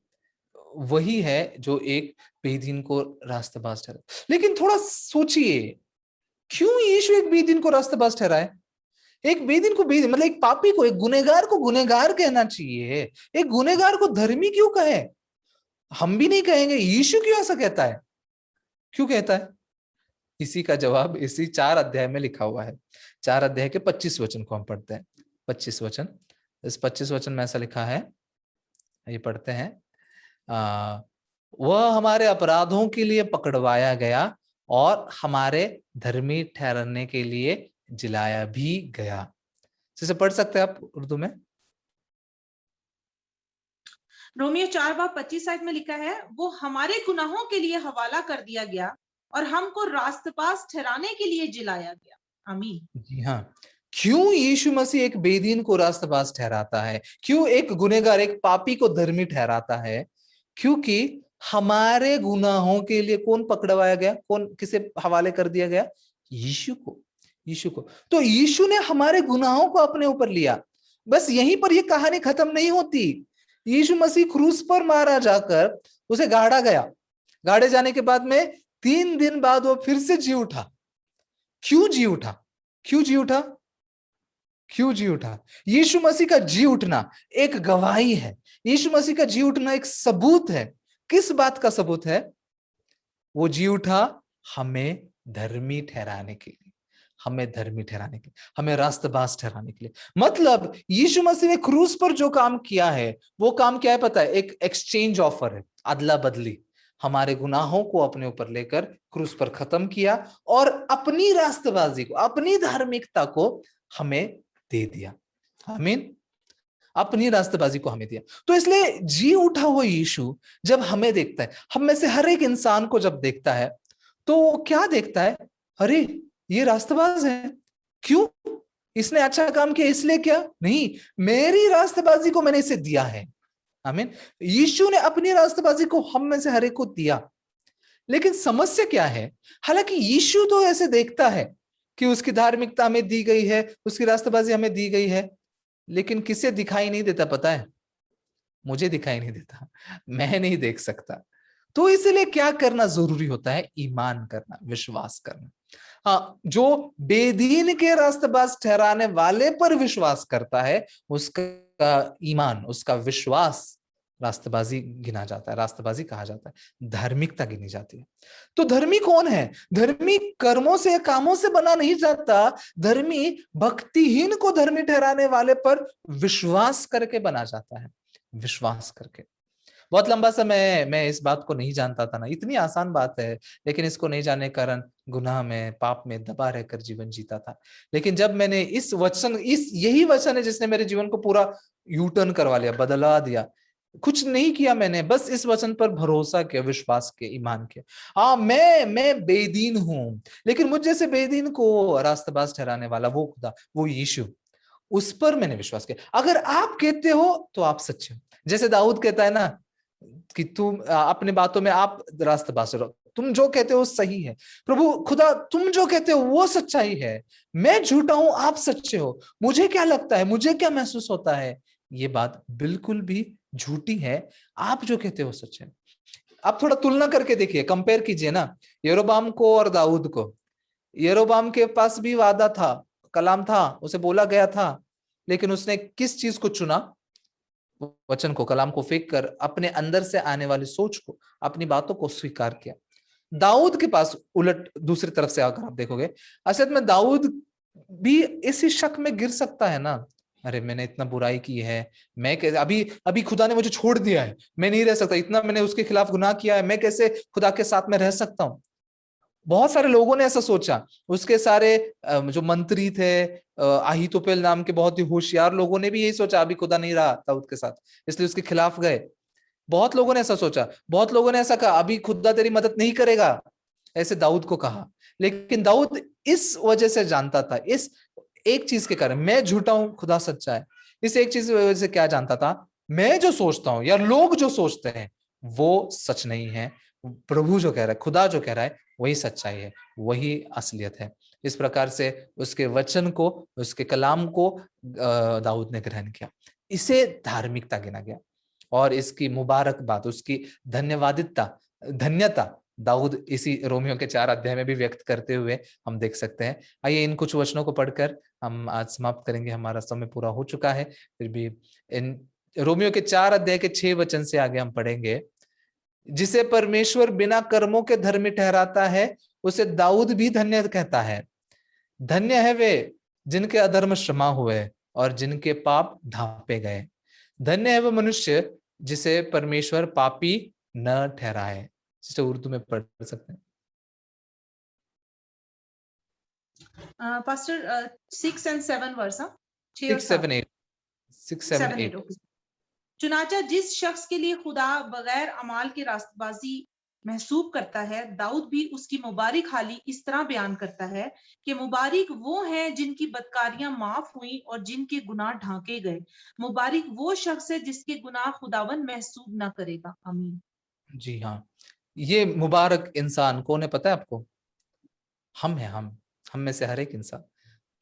वही है जो एक बेदीन को रास्ताबाज ठहरा। लेकिन थोड़ा सोचिए, क्यों यीशु एक बेदीन को रास्ताबाज ठहराए? एक बेदीन को बेदीन मतलब एक पापी को, एक गुनहगार को गुनहगार कहना चाहिए, एक गुनहगार को धर्मी क्यों कहे? हम भी नहीं कहेंगे, यीशु क्यों ऐसा कहता है? क्यों कहता है? इसी का जवाब इसी 4 अध्याय में लिखा हुआ है। 4 अध्याय के 25 वचन को हम पढ़ते हैं। 25 वचन, इस 25 वचन में ऐसा लिखा है, ये पढ़ते हैं। वह हमारे अपराधों के लिए पकड़वाया गया और हमारे धर्मी ठहराने के लिए जिलाया भी गया। इसे पढ़ सकते हैं आप उर्दू में? रोमियो 4:25 में लिखा है, वो हमारे गुनाहों के लिए हवाला कर दिया गया और हमको रास्तपास ठहराने के लिए जिलाया गया। आमीन। जी हाँ। क्यों यीशु मसीह एक बेदीन को रास्तबाज ठहराता है? क्यों एक गुनहगार, एक पापी को धर्मी ठहराता है? क्योंकि हमारे गुनाहों के लिए कौन पकड़वाया गया, कौन किसे हवाले कर दिया गया? यीशु को। यीशु को। तो यीशु ने हमारे गुनाहों को अपने ऊपर लिया। बस यहीं पर यह कहानी खत्म नहीं होती। यीशु मसीह क्रूस पर मारा जाकर उसे गाड़ा गया। गाड़े जाने के बाद में 3 दिन बाद वो फिर से जी उठा। क्यों जी उठा? क्यों जी उठा? क्यों जी उठा? यीशु मसीह का जी उठना एक गवाही है। यीशु मसीह का जी उठना एक सबूत है। किस बात का सबूत है? वो जी उठा हमें धर्मी ठहराने के लिए, हमें धर्मी ठहराने के लिए, हमें रास्तबाज ठहराने के लिए। मतलब यीशु मसीह ने क्रूस पर जो काम किया है, वो काम क्या है पता है? एक एक्सचेंज ऑफर है, अदला बदली। हमारे गुनाहों को अपने ऊपर लेकर क्रूस पर खत्म किया और अपनी रास्तबाजी को, अपनी धार्मिकता को हमें दे दिया। आमीन। अपनी रास्तेबाजी को हमें दिया। तो इसलिए जी उठा हुआ यीशु जब हमें देखता है, हम में से हर एक इंसान को जब देखता है, तो वो क्या देखता है? अरे ये रास्तेबाज है। क्यों? इसने अच्छा काम किया इसलिए क्या? नहीं, मेरी रास्तेबाजी को मैंने इसे दिया है। आमीन। यीशु ने अपनी रास्तेबाजी को हम में से हर एक को दिया। लेकिन समस्या क्या है? हालांकि यीशु तो ऐसे देखता है कि उसकी धार्मिकता हमें दी गई है, उसकी रास्तेबाजी हमें दी गई है, लेकिन किसे दिखाई नहीं देता पता है? मुझे दिखाई नहीं देता, मैं नहीं देख सकता। तो इसलिए क्या करना जरूरी होता है? ईमान करना, विश्वास करना। हाँ, जो बेदीन के रास्तेबाज ठहराने वाले पर विश्वास करता है, उसका ईमान, उसका विश्वास रास्तेबाजी गिना जाता है, रास्तेबाजी कहा जाता है, धार्मिकता गिनी जाती है। तो धर्मी कौन है? धर्मी कर्मों से, कामों से बना नहीं जाता। धर्मी भक्तिहीन को धर्मी ठहराने वाले पर विश्वास करके बना जाता है, विश्वास करके। बहुत लंबा समय मैं इस बात को नहीं जानता था ना, इतनी आसान बात है, लेकिन इसको नहीं जानने के कारण गुनाह में, पाप में दबा रहकर जीवन जीता था। लेकिन जब मैंने इस वचन, यही वचन है जिसने मेरे जीवन को पूरा यू टर्न करवा लिया, बदला दिया। कुछ नहीं किया मैंने, बस इस वचन पर भरोसा किया, विश्वास किया, ईमान किया। हाँ, मैं बेदीन हूं, लेकिन मुझ जैसे बेदीन को रास्ताबाज ठहराने वाला वो खुदा, वो यीशु, उस पर मैंने विश्वास किया। अगर आप कहते हो तो आप सच्चे हो। जैसे दाऊद कहता है ना कि तुम अपने बातों में आप रास्ताबाज रहो, तुम जो कहते हो सही है। प्रभु खुदा, तुम जो कहते हो वो सच्चाई है। मैं झूठा हूं, आप सच्चे हो। मुझे क्या लगता है, मुझे क्या महसूस होता है, ये बात बिल्कुल भी झूठी है। आप जो कहते हो सच है। आप थोड़ा तुलना करके देखिए, कंपेयर कीजिए ना यरोबाम को और दाऊद को। यरोबाम के पास भी वादा था, कलाम था, उसे बोला गया था, लेकिन उसने किस चीज को चुना? वचन को, कलाम को फेंक कर अपने अंदर से आने वाली सोच को, अपनी बातों को स्वीकार किया। दाऊद के पास उलट, दूसरी तरफ से आकर आप देखोगे, असल में दाऊद भी इसी शक में गिर सकता है ना, अरे मैंने इतना बुराई की है, मैं कैसे, अभी अभी खुदा ने मुझे छोड़ दिया है, मैं नहीं रह सकता, इतना मैंने उसके खिलाफ गुनाह किया है, मैं कैसे खुदा के साथ में रह सकता हूं। बहुत सारे लोगों ने ऐसा सोचा। उसके सारे जो मंत्री थे, अहीतोपेल नाम के बहुत ही होशियार लोगों ने भी यही सोचा, अभी खुदा नहीं रहा दाऊद के साथ, इसलिए उसके खिलाफ गए। बहुत लोगों ने ऐसा सोचा, बहुत लोगों ने ऐसा कहा, अभी खुदा तेरी मदद नहीं करेगा, ऐसे दाऊद को कहा। लेकिन दाऊद इस वजह से जानता था, इस एक चीज के कारण, मैं झूठा हूं, खुदा सच्चा है, इस एक चीज की वजह से क्या जानता था? मैं जो सोचता हूं या लोग जो सोचते हैं वो सच नहीं है। प्रभु जो कह रहा है, खुदा जो कह रहा है, वही सच्चाई है, वही असलियत है। इस प्रकार से उसके वचन को, उसके कलाम को दाऊद ने ग्रहण किया। इसे धार्मिकता गिना गया। और इसकी मुबारकबाद, उसकी धन्यता दाऊद इसी रोमियो के 4 अध्याय में भी व्यक्त करते हुए हम देख सकते हैं। आइए इन कुछ वचनों को पढ़कर हम आज समाप्त करेंगे, हमारा समय पूरा हो चुका है। फिर भी इन रोमियो के 4 अध्याय के 6 वचन से आगे हम पढ़ेंगे। जिसे परमेश्वर बिना कर्मों के धर्मी ठहराता है, उसे दाऊद भी धन्य कहता है। धन्य है वे जिनके अधर्म क्षमा हुए और जिनके पाप ढांपे गए। धन्य है वो मनुष्य जिसे परमेश्वर पापी न ठहराए। जिसे उर्दू में पढ़ सकते हैं। Pastor 6 and 7 verse, 6, 7, 8 6, 7, 8। चुनाचा जिस शख्स के लिए खुदा बगैर अमाल के रास्तबाजी महसूब करता है, दाऊद भी उसकी मुबारक हाली इस तरह बयान करता है कि मुबारक वो हैं जिनकी बदकारियां माफ हुई और जिनके गुनाह ढांके गए। मुबारक वो शख्स है जिसके गुनाह खुदावन महसूब ना करेगा। आमीन। जी हाँ, ये मुबारक इंसान कौन है पता है आपको? हम हैं, हम में से हर एक इंसान।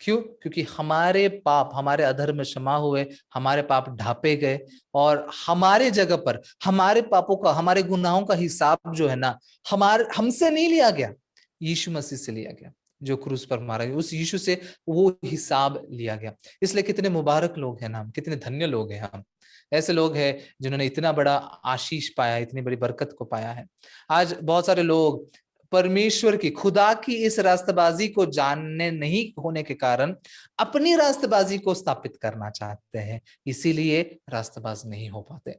क्यों? क्योंकि हमारे पाप, हमारे अधर्म क्षमा हुए, हमारे पाप ढांपे गए और हमारे जगह पर हमारे पापों का, हमारे गुनाहों का हिसाब जो है ना, हमसे नहीं लिया गया, यीशु मसीह से लिया गया, जो क्रूस पर मारा गया। उस यीशु से वो हिसाब लिया गया। इसलिए कितने मुबारक लोग हैं ना हम, कितने धन्य लोग हैं हम। ऐसे लोग हैं जिन्होंने इतना बड़ा आशीष पाया, इतनी बड़ी बरकत को पाया है। आज बहुत सारे लोग परमेश्वर की, खुदा की इस रास्तबाजी को जानने नहीं होने के कारण अपनी रास्तबाजी को स्थापित करना चाहते हैं, इसीलिए रास्तबाज नहीं हो पाते।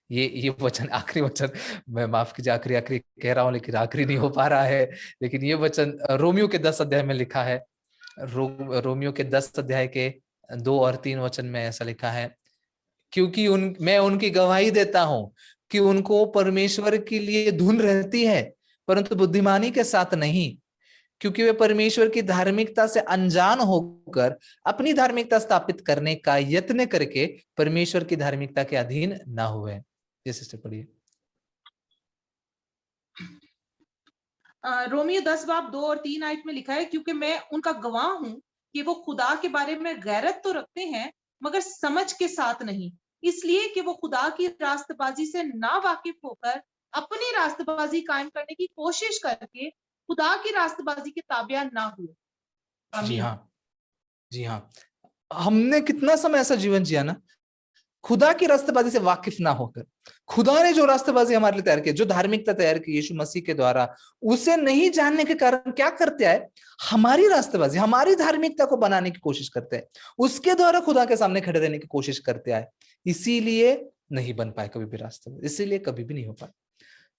ये वचन, आखिरी वचन, मैं माफ कीजिए आखिरी कह रहा हूं, लेकिन आखिरी नहीं हो पा रहा है। लेकिन ये वचन रोमियो के 10 अध्याय में लिखा है। रोमियो के 10 अध्याय के 2 और 3 वचन में ऐसा लिखा है, क्योंकि मैं उनकी गवाही देता हूं कि उनको परमेश्वर के लिए धुन रहती है, परंतु बुद्धिमानी के साथ नहीं, क्योंकि वे परमेश्वर की धार्मिकता से अनजान होकर अपनी धार्मिकता स्थापित करने का यत्न करके परमेश्वर की धार्मिकता के अधीन ना हुए। ये सिस्टर पढ़िए। रोमियो 10 बाब 2 और 3 आयत में लिखा है, क्योंकि मैं उनका गवाह हूं कि वो खुदा के बारे में गैरत तो रखते हैं मगर समझ के साथ नहीं, इसलिए कि वो खुदा की रास्तबाजी से ना वाकिफ होकर अपनी रास्तबाजी कायम करने की कोशिश करके खुदा की रास्तबाजी के ताबिया ना हुए। जी हाँ, जी हाँ, हमने कितना समय ऐसा जीवन जिया ना, खुदा की रास्तेबाजी से वाकिफ ना होकर। खुदा ने जो रास्तेबाजी हमारे लिए तैयार की, जो धार्मिकता तैयार की यीशु मसीह के द्वारा, उसे नहीं जानने के कारण क्या करते हैं, हमारी रास्तेबाजी, हमारी धार्मिकता को बनाने की कोशिश करते हैं, उसके द्वारा खुदा के सामने खड़े रहने की कोशिश करते आए, इसीलिए नहीं बन पाए कभी भी रास्तेबाज, इसीलिए कभी भी नहीं हो पाए।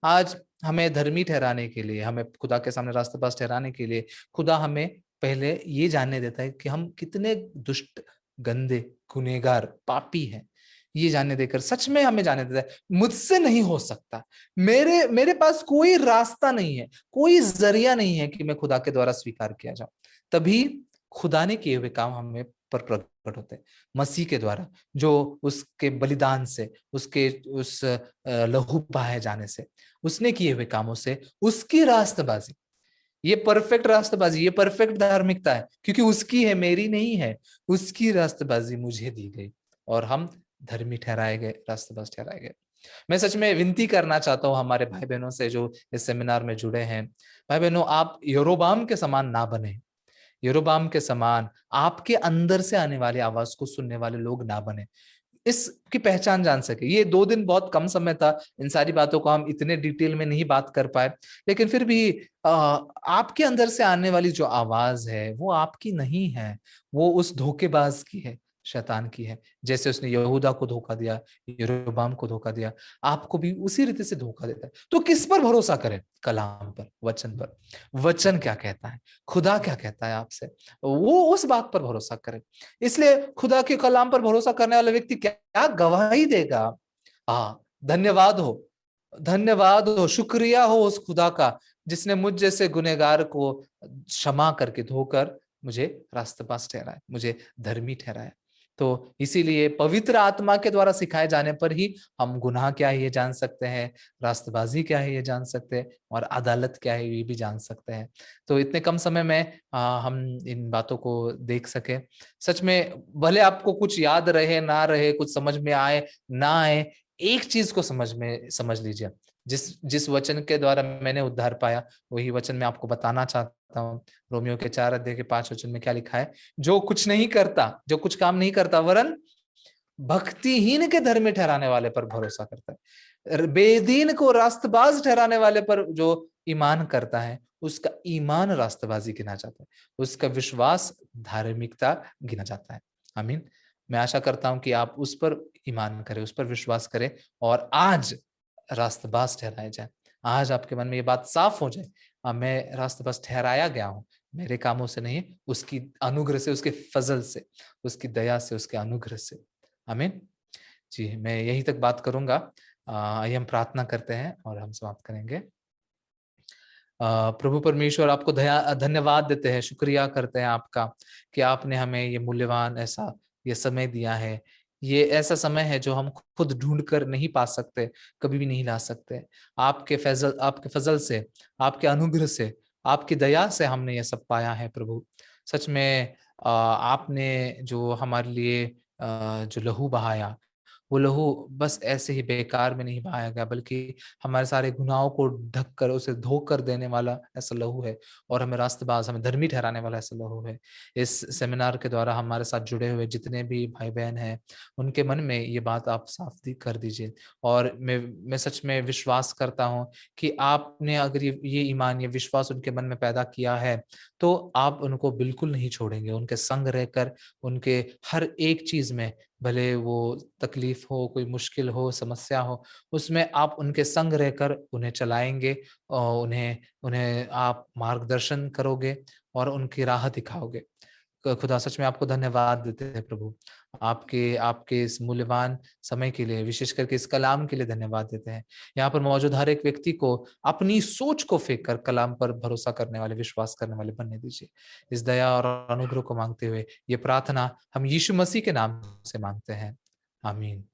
आज हमें धर्मी ठहराने के लिए, हमें खुदा के सामने रास्तेबाज ठहराने के लिए खुदा हमें पहले ये जानने देता है कि हम कितने दुष्ट, गंदे, गुनहगार, पापी हैं। ये जानने देकर सच में हमें जानने देता है, मुझसे नहीं हो सकता, मेरे पास कोई रास्ता नहीं है, कोई जरिया नहीं है कि मैं खुदा के द्वारा स्वीकार किया जाऊं। तभी खुदा ने किए हुए काम हमें पर प्रकट होते हैं मसीह के द्वारा, जो उसके बलिदान से, उसके उस लहू बहाए जाने से, उसने किए हुए कामों से, उसकी रास्तबाजी, ये परफेक्ट रास्तबाजी, ये परफेक्ट धार्मिकता है, क्योंकि उसकी है, मेरी नहीं है। उसकी रास्तबाजी मुझे दी गई और हम धर्मी ठहराए गए, रास्तबाज ठहराए गए। मैं सच में विनती करना चाहता हूँ हमारे भाई बहनों से जो इस सेमिनार में जुड़े हैं, भाई बहनों, आप यरोबाम के समान ना बने, यरोबाम के समान आपके अंदर से आने वाली आवाज को सुनने वाले लोग ना बने, इसकी पहचान जान सके। ये 2 दिन बहुत कम समय था, इन सारी बातों को हम इतने डिटेल में नहीं बात कर पाए, लेकिन फिर भी आपके अंदर से आने वाली जो आवाज है वो आपकी नहीं है, वो उस धोखेबाज की है, शैतान की है। जैसे उसने यहूदा को धोखा दिया, यरोबाम को धोखा दिया, आपको भी उसी रीति से धोखा देता है। तो किस पर भरोसा करें? कलाम पर, वचन पर। वचन क्या कहता है, खुदा क्या कहता है आपसे, वो उस बात पर भरोसा करें। इसलिए खुदा के कलाम पर भरोसा करने वाला व्यक्ति क्या गवाही देगा? धन्यवाद हो, धन्यवाद हो, शुक्रिया हो उस खुदा का जिसने मुझ जैसे गुनहगार को क्षमा करके, धोकर मुझे रास्तबाज ठहराया, मुझे धर्मी ठहराया। तो इसीलिए पवित्र आत्मा के द्वारा सिखाए जाने पर ही हम गुनाह क्या है ये जान सकते हैं, रास्तबाजी क्या है ये जान सकते हैं, और अदालत क्या है ये भी जान सकते हैं। तो इतने कम समय में हम इन बातों को देख सके। सच में भले आपको कुछ याद रहे ना रहे, कुछ समझ में आए ना आए, एक चीज को समझ लीजिए, जिस जिस वचन के द्वारा मैंने उद्धार पाया, वही वचन मैं आपको बताना चाहता हूँ। रोमियो के 4 अध्याय के 5 वचन में क्या लिखा है? जो कुछ नहीं करता, जो कुछ काम नहीं करता, वरन भक्तिहीन के धर्मी ठहराने वाले पर भरोसा करता है, बेदीन को रास्तबाज ठहराने वाले पर जो ईमान करता है, उसका ईमान रास्तबाजी गिना जाता है, उसका विश्वास धार्मिकता गिना जाता है। आमीन। मैं आशा करता हूं कि आप उस पर ईमान करें, उस पर विश्वास करें और आज रास्तबाज ठहराए जाए। आज आपके मन में ये बात साफ हो जाए, मैं रास्तबाज ठहराया गया हूं, मेरे कामों से नहीं, उसकी अनुग्रह से, उसके फजल से, उसकी दया से, उसके अनुग्रह से। आमीन। जी, मैं यही तक बात करूंगा। आइए हम प्रार्थना करते हैं और हम समाप्त करेंगे। प्रभु परमेश्वर, आपको धन्यवाद देते हैं, शुक्रिया करते हैं आपका कि आपने हमें ये मूल्यवान ऐसा ये समय दिया है। ये ऐसा समय है जो हम खुद ढूंढ कर नहीं पा सकते, कभी भी नहीं ला सकते। आपके फजल से, आपके अनुग्रह से, आपकी दया से हमने ये सब पाया है प्रभु। सच में आपने जो हमारे लिए जो लहू बहाया, वो लहू बस ऐसे ही बेकार में नहीं बहाया गया, बल्कि हमारे सारे गुनाहों को ढक कर, उसे धो कर देने वाला ऐसा लहू है, और हमें रास्तबाज, हमें धर्मी ठहराने वाला ऐसा लहू है। इस सेमिनार के द्वारा हमारे साथ जुड़े हुए जितने भी भाई बहन हैं, उनके मन में ये बात आप साफ कर दीजिए। और मैं सच में विश्वास करता हूँ कि आपने अगर ये ईमान, ये विश्वास उनके मन में पैदा किया है, तो आप उनको बिल्कुल नहीं छोड़ेंगे। उनके संग रहकर, उनके हर एक चीज में, भले वो तकलीफ हो, कोई मुश्किल हो, समस्या हो, उसमें आप उनके संग रहकर उन्हें चलाएंगे और उन्हें उन्हें आप मार्गदर्शन करोगे और उनकी राह दिखाओगे। खुदा सच में आपको धन्यवाद देते हैं प्रभु। आपके आपके इस मूल्यवान समय के लिए, विशेष करके इस कलाम के लिए धन्यवाद देते हैं। यहाँ पर मौजूद हर एक व्यक्ति को अपनी सोच को फेंक कर कलाम पर भरोसा करने वाले, विश्वास करने वाले बनने दीजिए। इस दया और अनुग्रह को मांगते हुए ये प्रार्थना हम यीशु मसीह के नाम से मांगते हैं। आमीन।